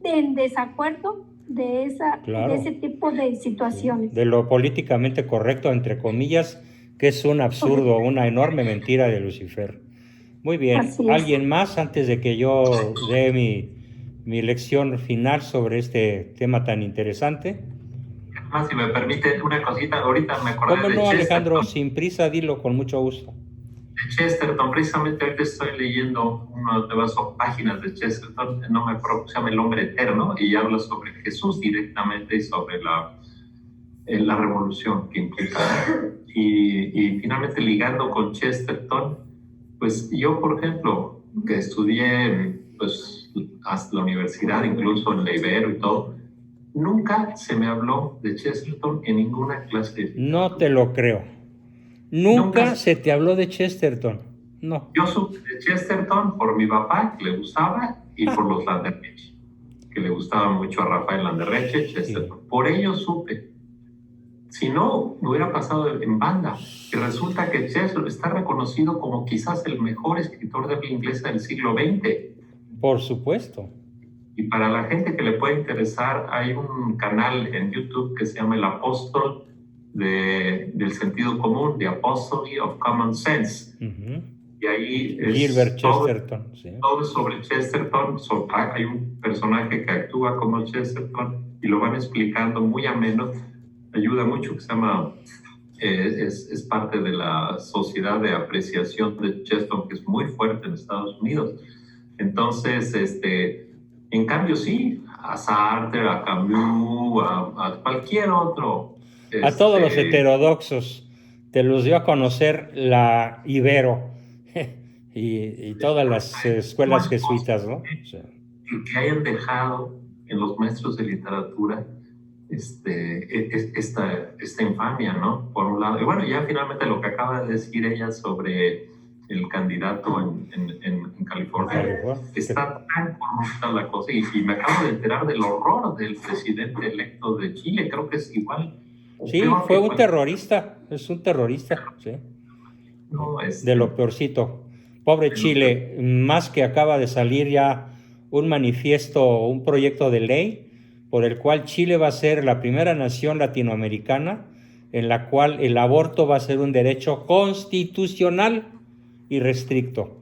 en desacuerdo de Claro. ese tipo de situaciones. De lo políticamente correcto, entre comillas, que es un absurdo, una enorme mentira de Lucifer. Muy bien. Así es. ¿Alguien más antes de que yo dé mi lección final sobre este tema tan interesante? Más, si me permite una cosita, ahorita me acordé ¿Cómo de no, Alejandro? Chesterton. Sin prisa, dilo con mucho gusto. De Chesterton, precisamente ahorita estoy leyendo una de las páginas de Chesterton, no me acuerdo cómo se llama, El Hombre Eterno, y habla sobre Jesús directamente y sobre la revolución que implica. Y finalmente ligando con Chesterton, pues yo, por ejemplo, que estudié pues hasta la universidad, incluso en la Ibero y todo, nunca se me habló de Chesterton en ninguna clase. No te lo creo. Nunca se te habló de Chesterton. No. Yo supe de Chesterton por mi papá, que le gustaba, y por los Landerreche, que le gustaba mucho a Rafael Landerreche, Chesterton. Sí. Por ello supe. Si no, me hubiera pasado en banda. Y resulta que Chesterton está reconocido como quizás el mejor escritor de habla inglesa del siglo XX. Por supuesto. Y para la gente que le puede interesar, hay un canal en YouTube que se llama El Apóstol del Sentido Común, The Apostle of Common Sense. Y ahí es Gilbert Chesterton. Todo sobre Chesterton. Hay un personaje que actúa como Chesterton y lo van explicando muy ameno. Ayuda mucho, que se llama, es parte de la Sociedad de Apreciación de Chesterton, que es muy fuerte en Estados Unidos. Entonces, en cambio, sí, a Sartre, a Camus, a cualquier otro. A todos los heterodoxos te los dio a conocer la Ibero y todas las escuelas jesuitas, ¿no? O sea, que hayan dejado en los maestros de literatura esta infamia, ¿no? Por un lado. Y bueno, ya finalmente lo que acaba de decir ella sobre el candidato en California, está tan corrupta la cosa, y me acabo de enterar del horror del presidente electo de Chile. Creo que es igual. Sí, fue un terrorista, es un terrorista, sí. No, de lo peorcito. Pobre Chile, más que acaba de salir ya un manifiesto, un proyecto de ley por el cual Chile va a ser la primera nación latinoamericana en la cual el aborto va a ser un derecho constitucional y restricto,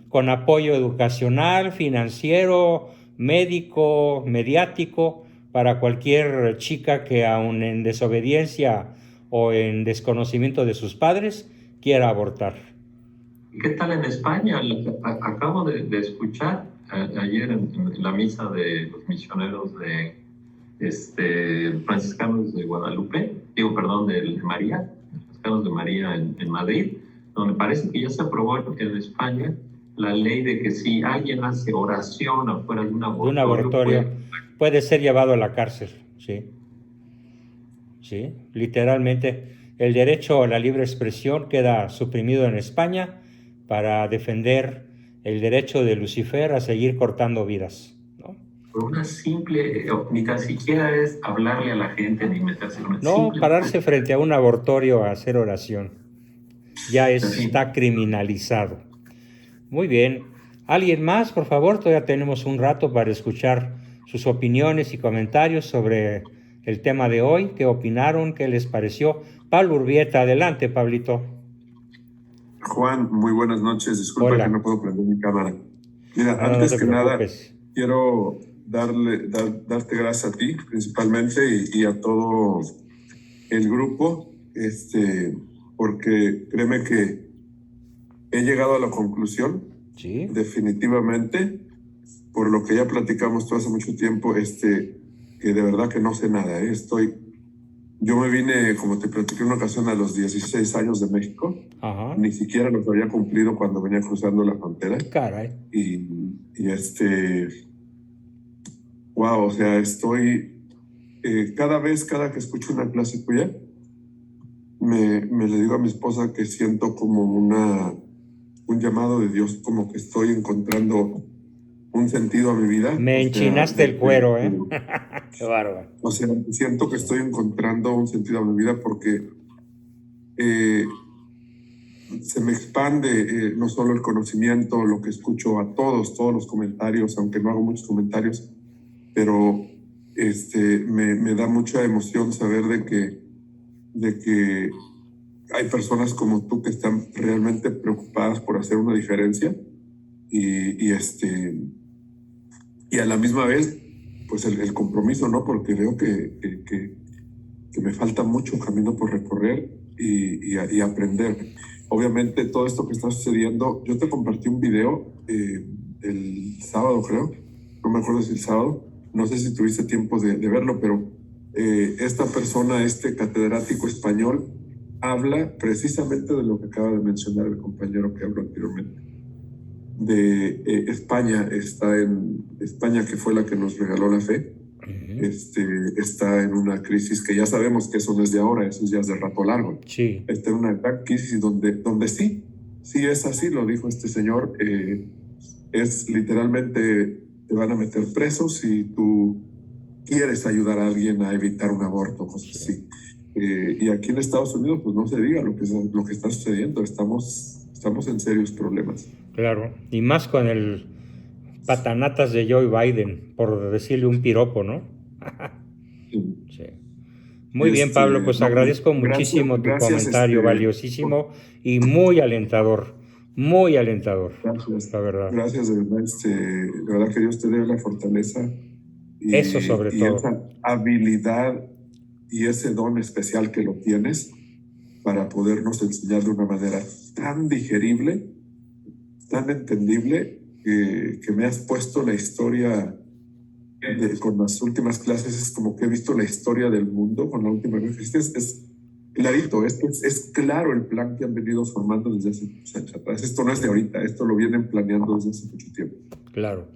con apoyo educacional, financiero, médico, mediático, para cualquier chica que aun en desobediencia o en desconocimiento de sus padres quiera abortar. ¿Qué tal en España? Acabo de escuchar ayer en la misa de los misioneros de franciscanos de Guadalupe, de María, franciscanos de María en Madrid, donde parece que ya se aprobó en España la ley de que si alguien hace oración afuera de un abortorio, puede ser llevado a la cárcel, sí. Sí, literalmente. El derecho a la libre expresión queda suprimido en España para defender el derecho de Lucifer a seguir cortando vidas, ¿no? Por una simple, ni tan siquiera es hablarle a la gente ni meterse en una simple... pararse frente a un abortorio a hacer oración. Ya está criminalizado. Muy bien. ¿Alguien más, por favor? Todavía tenemos un rato para escuchar sus opiniones y comentarios sobre el tema de hoy. ¿Qué opinaron? ¿Qué les pareció? Pablo Urbieta, adelante, Pablito. Juan, muy buenas noches. Disculpa Hola. Que no puedo prender mi cámara. Mira, antes que nada, quiero darte gracias a ti, principalmente, y a todo el grupo, porque créeme que he llegado a la conclusión, ¿sí? Definitivamente, por lo que ya platicamos todo hace mucho tiempo, que de verdad que no sé nada, estoy Yo me vine, como te platiqué en una ocasión, a los 16 años de México. Ajá. Ni siquiera los había cumplido cuando venía cruzando la frontera. Caray. Y wow, o sea, estoy, cada que escucho una clase tuya, me le digo a mi esposa que siento como un llamado de Dios, como que estoy encontrando un sentido a mi vida. Me enchinaste el cuero, ¿eh? Qué bárbaro. O sea, siento que estoy encontrando un sentido a mi vida porque se me expande no solo el conocimiento, lo que escucho a todos los comentarios, aunque no hago muchos comentarios, pero me da mucha emoción saber de que hay personas como tú que están realmente preocupadas por hacer una diferencia y a la misma vez, pues el compromiso, ¿no? Porque veo que me falta mucho camino por recorrer y aprender. Obviamente todo esto que está sucediendo, yo te compartí un video el sábado, creo, no me acuerdo si el sábado, no sé si tuviste tiempo de verlo, pero esta persona, este catedrático español, habla precisamente de lo que acaba de mencionar el compañero que habló anteriormente. De España, España, que fue la que nos regaló la fe, está en una crisis que ya sabemos que eso no es de ahora, eso ya es de rato largo. Sí. Está en una gran crisis donde sí es así, lo dijo este señor, es literalmente te van a meter presos si tú quieres ayudar a alguien a evitar un aborto, cosas así. Y aquí en Estados Unidos, pues no se diga lo que está sucediendo, estamos en serios problemas. Claro, y más con el patanatas de Joe Biden, por decirle un piropo, ¿no? Sí. Muy bien, Pablo, pues agradezco muchísimo tu comentario valiosísimo y muy alentador, gracias, la verdad. Gracias, de verdad que Dios te dé la fortaleza y, eso sobre todo. Esa habilidad y ese don especial que lo tienes para podernos enseñar de una manera tan digerible, tan entendible, que me has puesto la historia con las últimas clases. Es como que he visto la historia del mundo con la última vez. Es clarito, es claro el plan que han venido formando desde hace muchos años atrás. Esto no es de ahorita, esto lo vienen planeando desde hace mucho tiempo. Claro.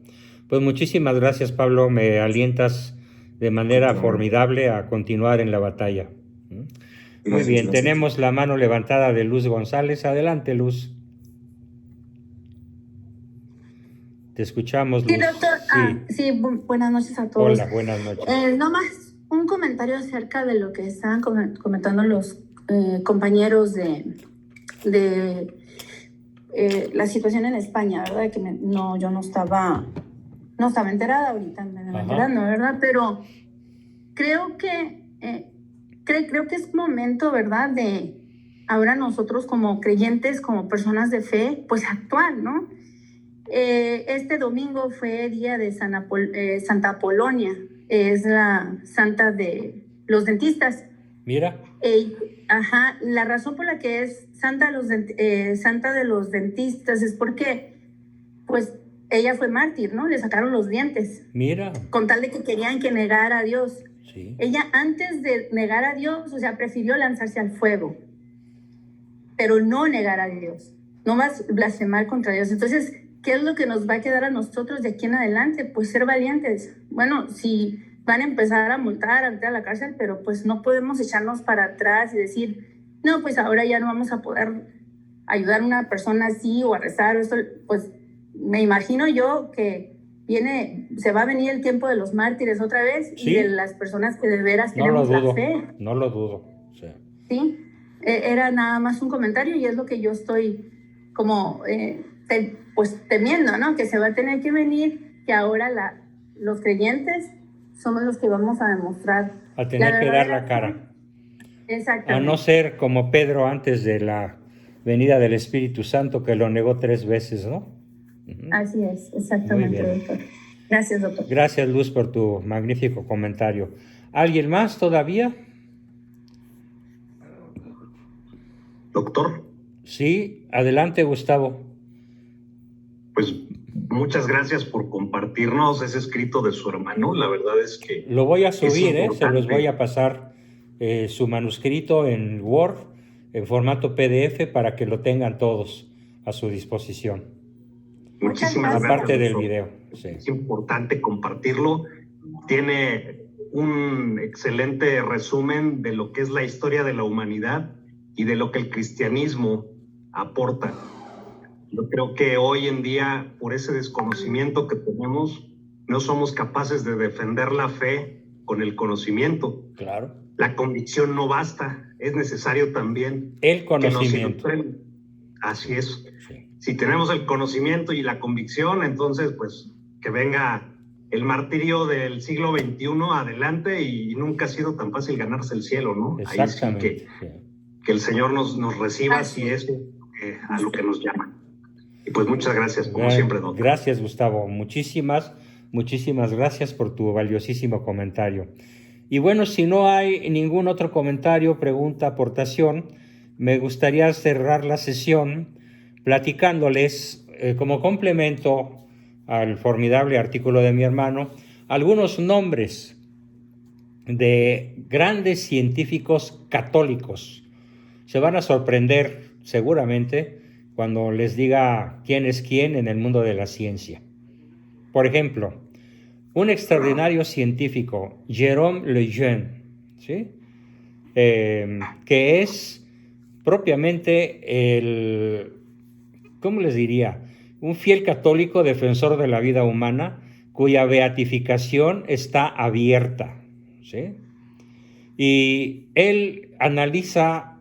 Pues muchísimas gracias, Pablo, me alientas de manera formidable a continuar en la batalla. Muy bien, tenemos la mano levantada de Luz González. Adelante, Luz. Te escuchamos, Luz. Sí, doctor. Sí, buenas noches a todos. Hola, buenas noches. Nomás un comentario acerca de lo que estaban comentando los compañeros de la situación en España, ¿verdad? Que yo no estaba enterada, ahorita me voy enterando, ¿verdad? Pero creo que es momento, ¿verdad? De ahora nosotros como creyentes, como personas de fe, pues actuar, ¿no? Este domingo fue día de Santa Apolonia, es la santa de los dentistas. Mira. La razón por la que es santa de los dentistas es porque, pues, ella fue mártir, ¿no? Le sacaron los dientes. Mira. Con tal de que querían que negara a Dios. Sí. Ella, antes de negar a Dios, o sea, prefirió lanzarse al fuego, pero no negar a Dios, no más blasfemar contra Dios. Entonces, ¿qué es lo que nos va a quedar a nosotros de aquí en adelante? Pues ser valientes. Bueno, si van a empezar a multar, a meter a la cárcel, pero pues no podemos echarnos para atrás y decir, no, pues ahora ya no vamos a poder ayudar a una persona así o arrestar. Esto, pues me imagino yo que se va a venir el tiempo de los mártires otra vez. ¿Sí? Y de las personas que de veras tenemos la fe. No lo dudo. Sí, era nada más un comentario y es lo que yo estoy como... pues temiendo, ¿no? Que se va a tener que venir, que ahora los creyentes somos los que vamos a demostrar. A tener que dar la cara. Exactamente. A no ser como Pedro antes de la venida del Espíritu Santo, que lo negó 3 veces, ¿no? Así es, exactamente, doctor. Gracias, doctor. Gracias, Luz, por tu magnífico comentario. ¿Alguien más todavía? Doctor. Sí, adelante, Gustavo. Pues muchas gracias por compartirnos ese escrito de su hermano. La verdad es que... Lo voy a subir, se los voy a pasar su manuscrito en Word, en formato PDF, para que lo tengan todos a su disposición. Muchísimas gracias. Aparte del doctor. video. Sí. Es importante compartirlo. Tiene un excelente resumen de lo que es la historia de la humanidad y de lo que el cristianismo aporta. Yo creo que hoy en día, por ese desconocimiento que tenemos, no somos capaces de defender la fe con el conocimiento. Claro. La convicción no basta, es necesario también El que nos conocimiento. ilustren. Así es. Sí. Si tenemos el conocimiento y la convicción, entonces pues que venga el martirio del siglo XXI adelante, y nunca ha sido tan fácil ganarse el cielo, ¿no? Ahí sí Exactamente. que el Señor nos reciba si es a lo que nos llama. Y pues muchas gracias, como siempre, doctor. Gracias, Gustavo. Muchísimas gracias por tu valiosísimo comentario. Y bueno, si no hay ningún otro comentario, pregunta, aportación, me gustaría cerrar la sesión platicándoles, como complemento al formidable artículo de mi hermano, algunos nombres de grandes científicos católicos. Se van a sorprender seguramente cuando les diga quién es quién en el mundo de la ciencia. Por ejemplo, un extraordinario científico, Jérôme Lejeune, ¿sí? Que es propiamente el, ¿cómo les diría?, un fiel católico defensor de la vida humana, cuya beatificación está abierta, ¿sí? Y él analiza,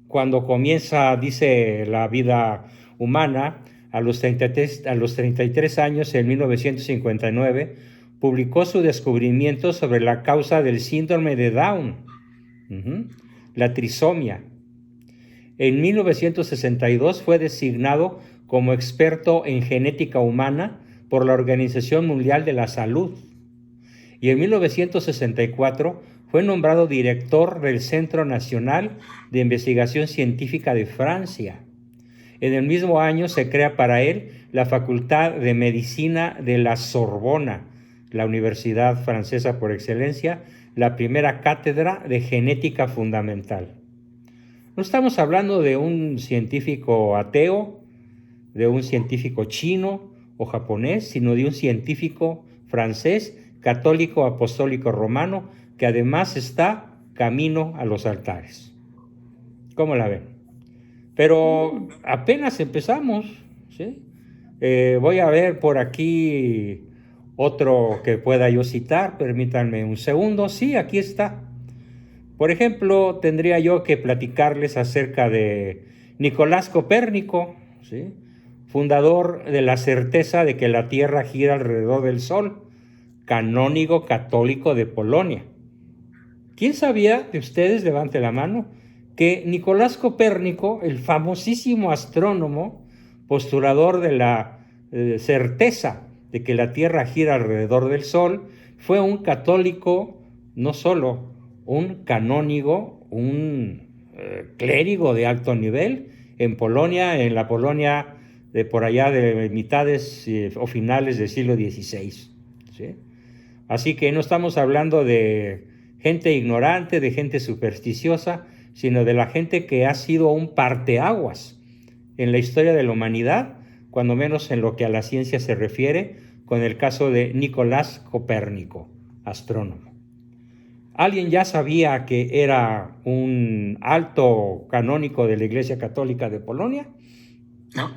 cuando comienza, dice, la vida humana, a los 33 años, en 1959, publicó su descubrimiento sobre la causa del síndrome de Down, la trisomía. En 1962 fue designado como experto en genética humana por la Organización Mundial de la Salud. Y en 1964 fue nombrado director del Centro Nacional de Investigación Científica de Francia. En el mismo año se crea para él la Facultad de Medicina de la Sorbona, la universidad francesa por excelencia, la primera cátedra de genética fundamental. No estamos hablando de un científico ateo, de un científico chino o japonés, sino de un científico francés, católico apostólico romano, que además está camino a los altares. ¿Cómo la ven? Pero apenas empezamos, ¿sí? Voy a ver por aquí otro que pueda yo citar, permítanme un segundo. Sí, aquí está. Por ejemplo, tendría yo que platicarles acerca de Nicolás Copérnico, ¿sí?, fundador de la certeza de que la Tierra gira alrededor del Sol, canónigo católico de Polonia. ¿Quién sabía de ustedes, levante la mano, que Nicolás Copérnico, el famosísimo astrónomo, postulador de la certeza de que la Tierra gira alrededor del Sol, fue un católico, no solo un canónigo, un clérigo de alto nivel en Polonia, en la Polonia de por allá de mitades o finales del siglo XVI, ¿sí? Así que no estamos hablando de gente ignorante, de gente supersticiosa, sino de la gente que ha sido un parteaguas en la historia de la humanidad, cuando menos en lo que a la ciencia se refiere, con el caso de Nicolás Copérnico, astrónomo. ¿Alguien ya sabía que era un alto canónigo de la Iglesia Católica de Polonia? No.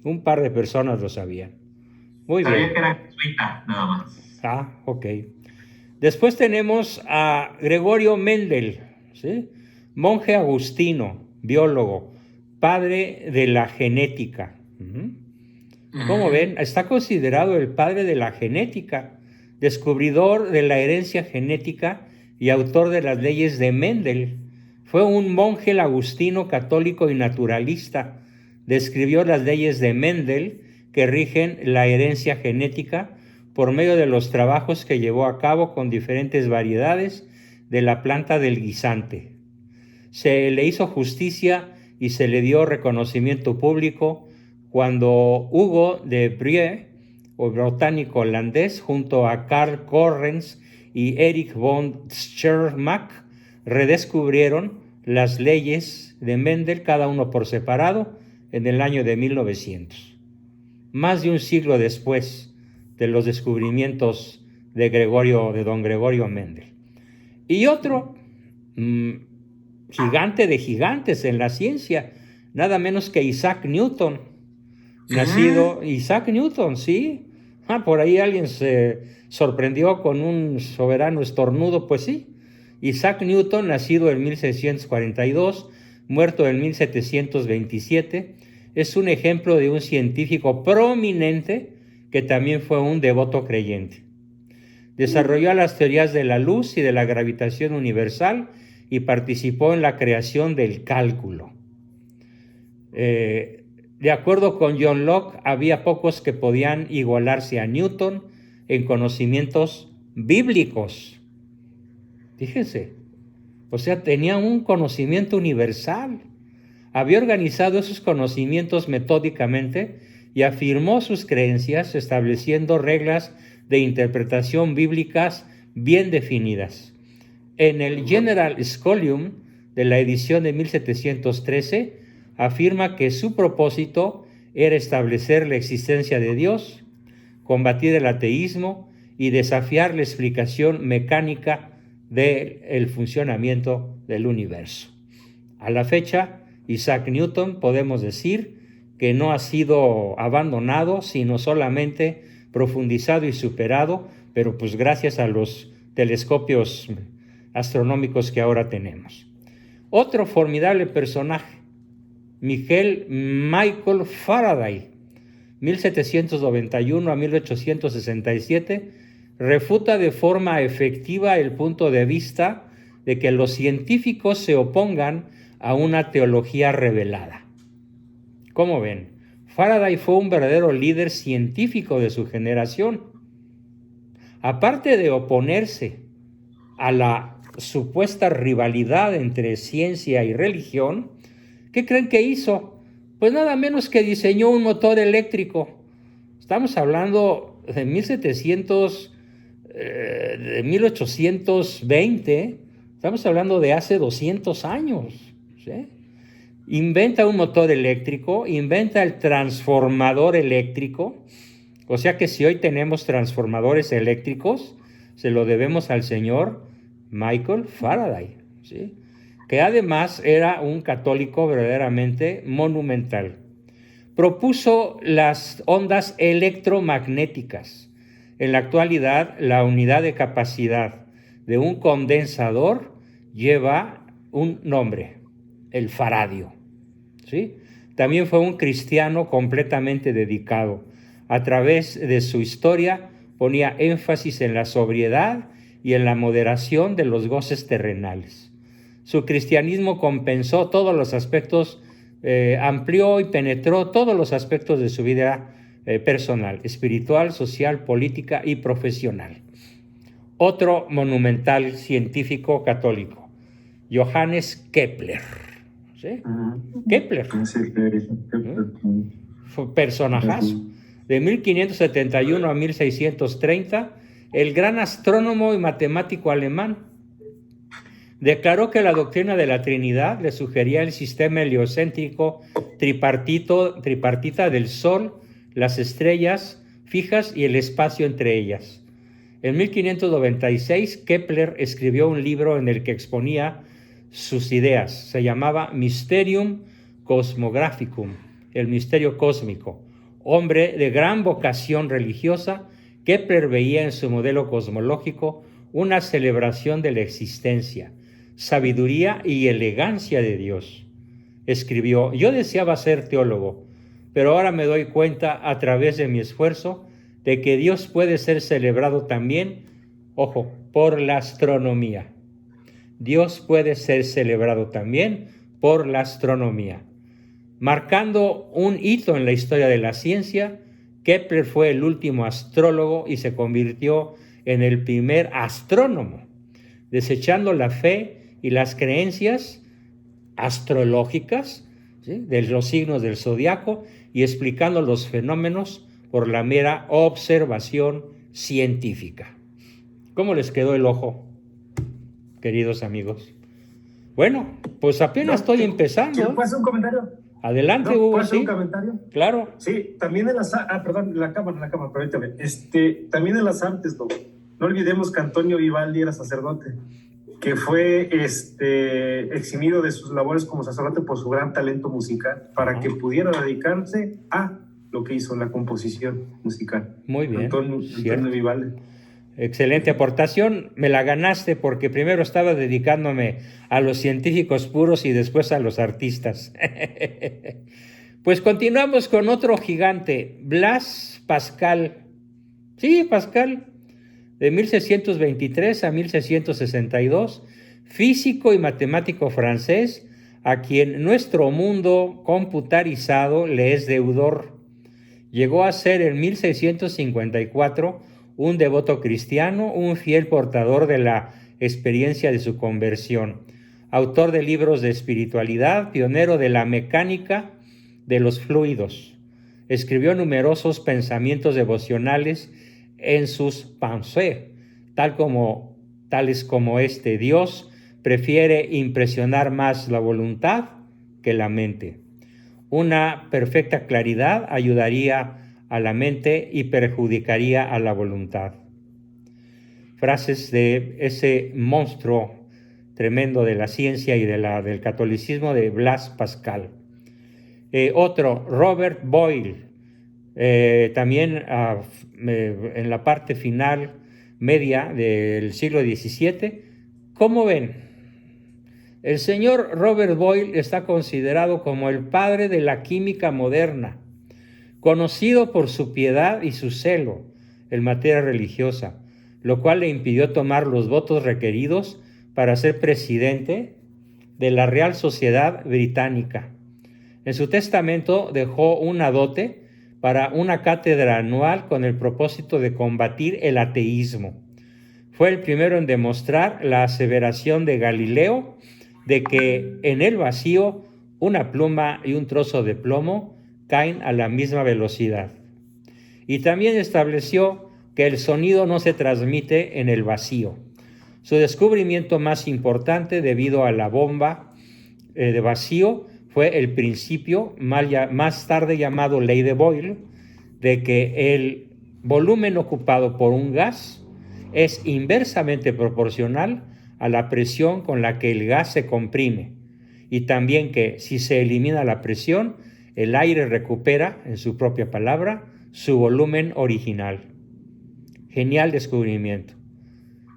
Un par de personas lo sabían. Muy bien. Sabía que era jesuita, nada más. Ah, ok. Después tenemos a Gregorio Mendel, ¿sí?, monje agustino, biólogo, padre de la genética. ¿Cómo ven? Está considerado el padre de la genética, descubridor de la herencia genética y autor de las leyes de Mendel. Fue un monje agustino católico y naturalista. Describió las leyes de Mendel que rigen la herencia genética por medio de los trabajos que llevó a cabo con diferentes variedades de la planta del guisante. Se le hizo justicia y se le dio reconocimiento público cuando Hugo de Brue, o botánico holandés, junto a Carl Correns y Erich von Schermack redescubrieron las leyes de Mendel, cada uno por separado, en el año de 1900. Más de un siglo después de los descubrimientos de don Gregorio Mendel. Y otro gigante de gigantes en la ciencia, nada menos que Isaac Newton. Nacido Isaac Newton, sí. Por ahí alguien se sorprendió con un soberano estornudo, pues sí. Isaac Newton, nacido en 1642, muerto en 1727, es un ejemplo de un científico prominente que también fue un devoto creyente. Desarrolló las teorías de la luz y de la gravitación universal y participó en la creación del cálculo. De acuerdo con John Locke, había pocos que podían igualarse a Newton en conocimientos bíblicos. Fíjense, o sea, tenía un conocimiento universal. Había organizado esos conocimientos metódicamente y afirmó sus creencias estableciendo reglas de interpretación bíblicas bien definidas. En el General Scholium de la edición de 1713, afirma que su propósito era establecer la existencia de Dios, combatir el ateísmo y desafiar la explicación mecánica del funcionamiento del universo. A la fecha, Isaac Newton podemos decir que no ha sido abandonado, sino solamente profundizado y superado, pero pues gracias a los telescopios astronómicos que ahora tenemos. Otro formidable personaje, Michael Faraday, 1791 a 1867, refuta de forma efectiva el punto de vista de que los científicos se opongan a una teología revelada. ¿Cómo ven? Faraday fue un verdadero líder científico de su generación. Aparte de oponerse a la supuesta rivalidad entre ciencia y religión, ¿qué creen que hizo? Pues nada menos que diseñó un motor eléctrico. Estamos hablando de 1820, estamos hablando de hace 200 años, ¿sí? Inventa un motor eléctrico, inventa el transformador eléctrico, o sea que si hoy tenemos transformadores eléctricos, se lo debemos al señor Michael Faraday, ¿sí? Que además era un católico verdaderamente monumental. Propuso las ondas electromagnéticas. En la actualidad, la unidad de capacidad de un condensador lleva un nombre, el faradio, ¿sí? También fue un cristiano completamente dedicado. A través de su historia ponía énfasis en la sobriedad y en la moderación de los goces terrenales. Su cristianismo compensó todos los aspectos, amplió y penetró todos los aspectos de su vida personal, espiritual, social, política y profesional. Otro monumental científico católico, Johannes Kepler. ¿Sí? Kepler. Fue personajazo. De 1571 a 1630, el gran astrónomo y matemático alemán declaró que la doctrina de la Trinidad le sugería el sistema heliocéntrico tripartita del Sol, las estrellas fijas y el espacio entre ellas. En 1596, Kepler escribió un libro en el que exponía sus ideas. Se llamaba Mysterium Cosmographicum, el misterio cósmico. Hombre de gran vocación religiosa, Kepler veía en su modelo cosmológico una celebración de la existencia, sabiduría y elegancia de Dios. Escribió: yo deseaba ser teólogo, pero ahora me doy cuenta a través de mi esfuerzo de que Dios puede ser celebrado también, ojo, por la astronomía. Dios puede ser celebrado también por la astronomía. Marcando un hito en la historia de la ciencia, Kepler fue el último astrólogo y se convirtió en el primer astrónomo, desechando la fe y las creencias astrológicas, ¿sí?, de los signos del zodiaco y explicando los fenómenos por la mera observación científica. ¿Cómo les quedó el ojo, queridos amigos? Bueno, pues apenas estoy empezando. ¿Puedo hacer un comentario? Adelante, Hugo. ¿Puedo hacer ¿sí? un comentario? Claro. Sí, también en las... perdón, la cámara, permítame. También en las artes, no olvidemos que Antonio Vivaldi era sacerdote, que fue eximido de sus labores como sacerdote por su gran talento musical, para que pudiera dedicarse a lo que hizo, la composición musical. Muy bien. Antonio Vivaldi. Excelente aportación, me la ganaste porque primero estaba dedicándome a los científicos puros y después a los artistas. Pues continuamos con otro gigante, Blaise Pascal. Sí, Pascal, de 1623 a 1662, físico y matemático francés, a quien nuestro mundo computarizado le es deudor. Llegó a ser en 1654 un devoto cristiano, un fiel portador de la experiencia de su conversión, autor de libros de espiritualidad, pionero de la mecánica de los fluidos. Escribió numerosos pensamientos devocionales en sus pensées, tales como este: Dios prefiere impresionar más la voluntad que la mente. Una perfecta claridad ayudaría a la mente y perjudicaría a la voluntad. Frases de ese monstruo tremendo de la ciencia y del catolicismo de Blaise Pascal. Otro, Robert Boyle, también en la parte final media del siglo XVII. ¿Cómo ven? El señor Robert Boyle está considerado como el padre de la química moderna, conocido por su piedad y su celo en materia religiosa, lo cual le impidió tomar los votos requeridos para ser presidente de la Real Sociedad Británica. En su testamento dejó una dote para una cátedra anual con el propósito de combatir el ateísmo. Fue el primero en demostrar la aseveración de Galileo de que en el vacío una pluma y un trozo de plomo caen a la misma velocidad. Y también estableció que el sonido no se transmite en el vacío. Su descubrimiento más importante debido a la bomba de vacío fue el principio, más tarde llamado ley de Boyle, de que el volumen ocupado por un gas es inversamente proporcional a la presión con la que el gas se comprime, y también que si se elimina la presión, el aire recupera, en su propia palabra, su volumen original. Genial descubrimiento.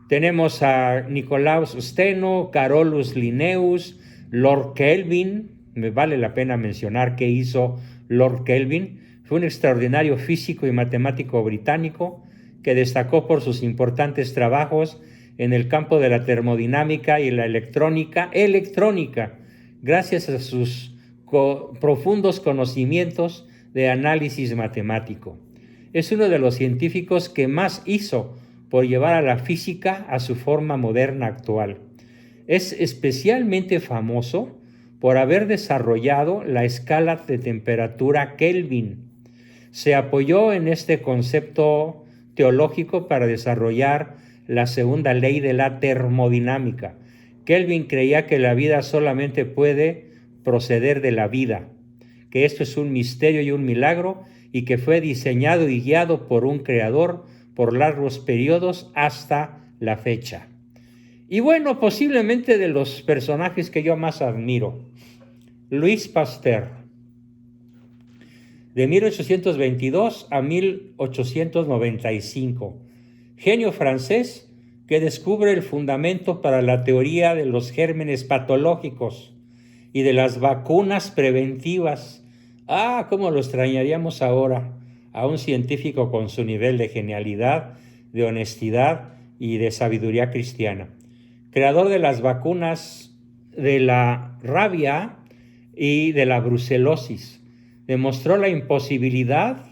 Tenemos a Nicolaus Steno, Carolus Linnaeus, Lord Kelvin. Me vale la pena mencionar qué hizo Lord Kelvin. Fue un extraordinario físico y matemático británico que destacó por sus importantes trabajos en el campo de la termodinámica y la electrónica, gracias a sus profundos conocimientos de análisis matemático. Es uno de los científicos que más hizo por llevar a la física a su forma moderna actual. Es especialmente famoso por haber desarrollado la escala de temperatura Kelvin. Se apoyó en este concepto teológico para desarrollar la segunda ley de la termodinámica. Kelvin creía que la vida solamente puede proceder de la vida, que esto es un misterio y un milagro, y que fue diseñado y guiado por un creador por largos periodos hasta la fecha. Y bueno, posiblemente de los personajes que yo más admiro, Louis Pasteur, de 1822 a 1895, genio francés que descubre el fundamento para la teoría de los gérmenes patológicos y de las vacunas preventivas. Cómo lo extrañaríamos ahora a un científico con su nivel de genialidad, de honestidad y de sabiduría cristiana. Creador de las vacunas de la rabia y de la brucelosis. Demostró la imposibilidad,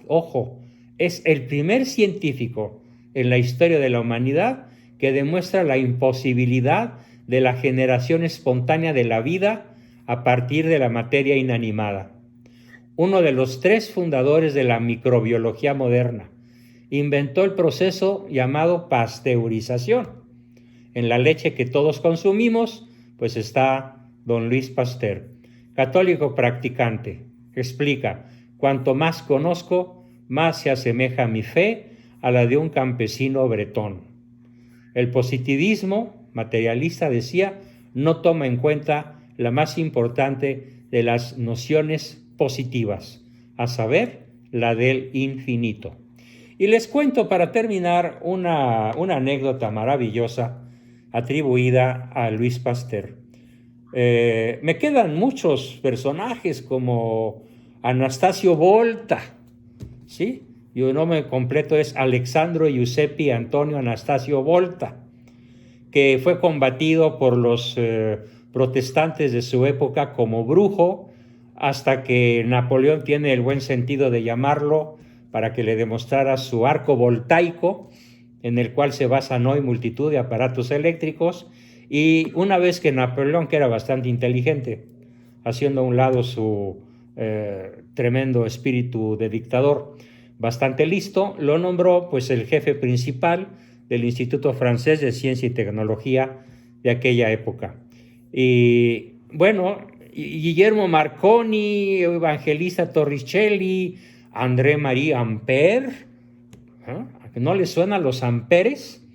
es el primer científico en la historia de la humanidad que demuestra la imposibilidad de la generación espontánea de la vida a partir de la materia inanimada. Uno de los 3 fundadores de la microbiología moderna inventó el proceso llamado pasteurización. En la leche que todos consumimos, pues está don Luis Pasteur, católico practicante. Explica: cuanto más conozco, más se asemeja mi fe a la de un campesino bretón. El positivismo materialista, decía, no toma en cuenta la más importante de las nociones positivas, a saber, la del infinito. Y les cuento para terminar una anécdota maravillosa atribuida a Luis Pasteur. Me quedan muchos personajes como Anastasio Volta, ¿sí? Y un nombre completo es Alexandro Giuseppe Antonio Anastasio Volta, que fue combatido por los protestantes de su época como brujo, hasta que Napoleón tiene el buen sentido de llamarlo para que le demostrara su arco voltaico, en el cual se basan hoy multitud de aparatos eléctricos. Y una vez que Napoleón, que era bastante inteligente, haciendo a un lado su tremendo espíritu de dictador, bastante listo, lo nombró pues el jefe principal del Instituto Francés de Ciencia y Tecnología de aquella época. Y bueno, Guillermo Marconi, Evangelista Torricelli, André Marie Ampère, ¿no le suenan los amperes?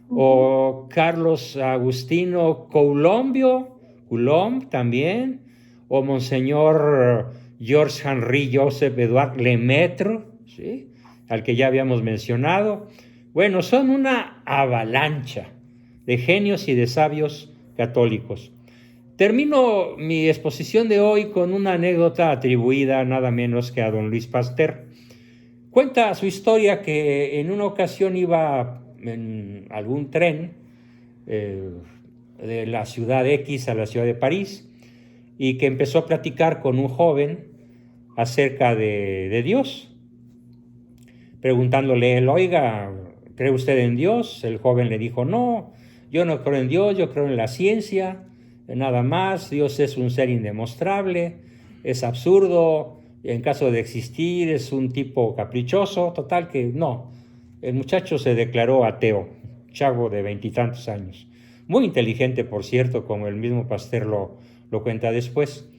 O Carlos Agustino Coulomb también, o Monseñor Georges Henri Joseph Edouard Lemaitre, ¿sí?, al que ya habíamos mencionado. Bueno, son una avalancha de genios y de sabios católicos. Termino mi exposición de hoy con una anécdota atribuida nada menos que a don Luis Pasteur. Cuenta su historia que en una ocasión iba en algún tren de la ciudad X a la ciudad de París, y que empezó a platicar con un joven acerca de Dios, preguntándole él: oiga, ¿cree usted en Dios? El joven le dijo: no, yo no creo en Dios, yo creo en la ciencia, nada más. Dios es un ser indemostrable, es absurdo, en caso de existir es un tipo caprichoso. Total que no, el muchacho se declaró ateo, chavo de 20 y tantos años, muy inteligente, por cierto, como el mismo Pasteur lo cuenta después.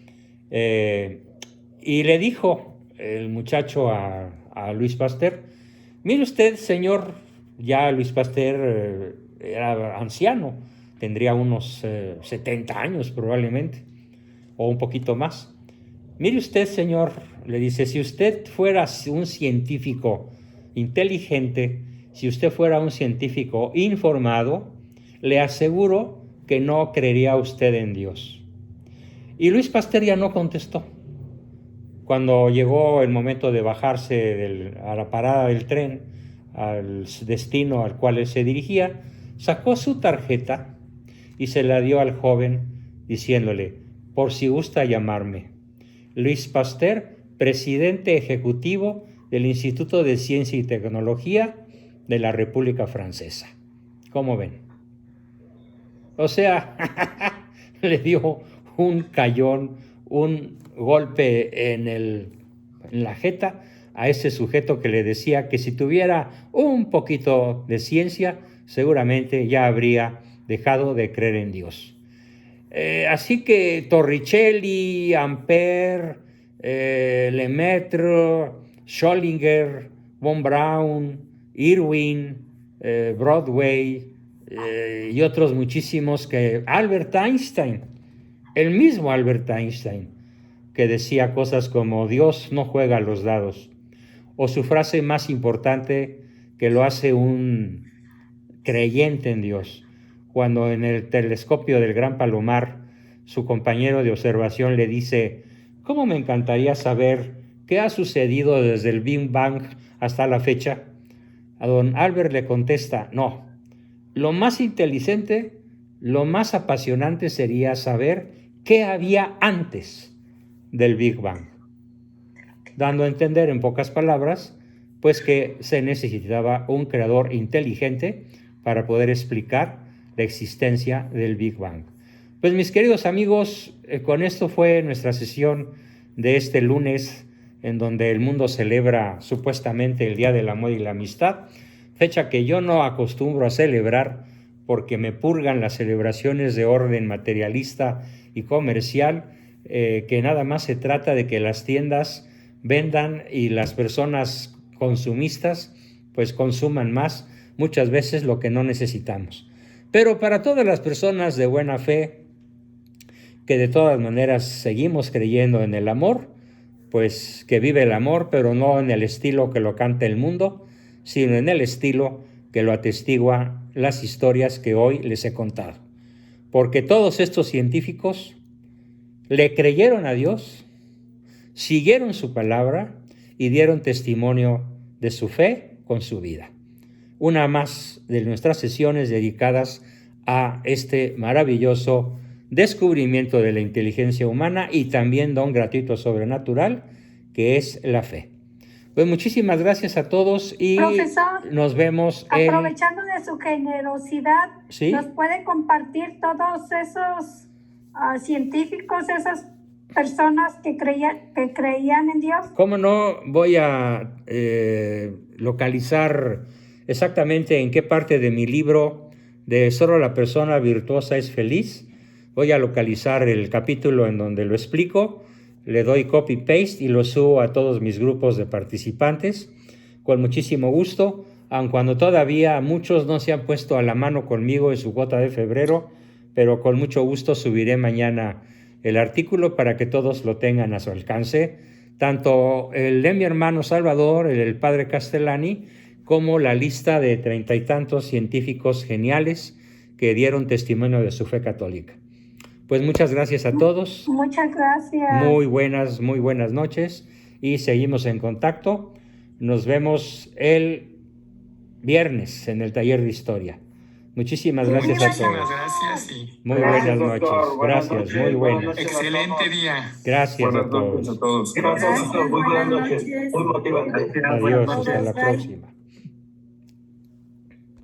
Y le dijo el muchacho a Luis Pasteur: mire usted, señor, ya Luis Pasteur era anciano, tendría unos 70 años probablemente, o un poquito más. Mire usted, señor, le dice, si usted fuera un científico inteligente, si usted fuera un científico informado, le aseguro que no creería usted en Dios. Y Luis Pasteur ya no contestó. Cuando llegó el momento de bajarse a la parada del tren, al destino al cual él se dirigía, sacó su tarjeta y se la dio al joven diciéndole: por si gusta llamarme, Luis Pasteur, presidente ejecutivo del Instituto de Ciencia y Tecnología de la República Francesa. ¿Cómo ven? O sea, le dio un cayón, un golpe en la jeta a ese sujeto que le decía que si tuviera un poquito de ciencia, seguramente ya habría dejado de creer en Dios. Así que Torricelli, Ampère, Lemaitre, Schrödinger, von Braun, Irwin, Broadway y otros muchísimos, que Albert Einstein, el mismo Albert Einstein, que decía cosas como Dios no juega a los dados, o su frase más importante que lo hace un creyente en Dios, cuando en el telescopio del Gran Palomar su compañero de observación le dice: ¿cómo me encantaría saber qué ha sucedido desde el Big Bang hasta la fecha? A don Albert le contesta: no, lo más inteligente, lo más apasionante sería saber qué había antes del Big Bang, dando a entender en pocas palabras pues que se necesitaba un creador inteligente para poder explicar la existencia del Big Bang. Pues mis queridos amigos, con esto fue nuestra sesión de este lunes en donde el mundo celebra supuestamente el Día del Amor y la Amistad, fecha que yo no acostumbro a celebrar porque me purgan las celebraciones de orden materialista y comercial, que nada más se trata de que las tiendas vendan y las personas consumistas pues consuman más, muchas veces lo que no necesitamos. Pero para todas las personas de buena fe, que de todas maneras seguimos creyendo en el amor, pues que vive el amor, pero no en el estilo que lo canta el mundo, sino en el estilo que lo atestigua las historias que hoy les he contado. Porque todos estos científicos le creyeron a Dios, siguieron su palabra y dieron testimonio de su fe con su vida. Una más de nuestras sesiones dedicadas a este maravilloso descubrimiento de la inteligencia humana y también don gratuito sobrenatural, que es la fe. Pues muchísimas gracias a todos y Profesor, nos vemos aprovechando de su generosidad, ¿Sí? ¿nos puede compartir todos esos científicos, esas personas que creían en Dios? ¿Cómo no? Voy a localizar exactamente en qué parte de mi libro de Solo la persona virtuosa es feliz. Voy a localizar el capítulo en donde lo explico, le doy copy-paste y lo subo a todos mis grupos de participantes con muchísimo gusto, aun cuando todavía muchos no se han puesto a la mano conmigo en su cuota de febrero, pero con mucho gusto subiré mañana el artículo para que todos lo tengan a su alcance, tanto el de mi hermano Salvador, el padre Castellani, como la lista de 30 y tantos científicos geniales que dieron testimonio de su fe católica. Pues muchas gracias a todos. Muchas gracias. Muy buenas noches y seguimos en contacto. Nos vemos el viernes en el taller de historia. Muchísimas gracias a todos. Muchísimas gracias y muy buenas noches. Gracias, muy buenas. Excelente día. Gracias a todos. Buenas noches a todos. Gracias, muy buenas noches. Muy motivante. Adiós, hasta la próxima.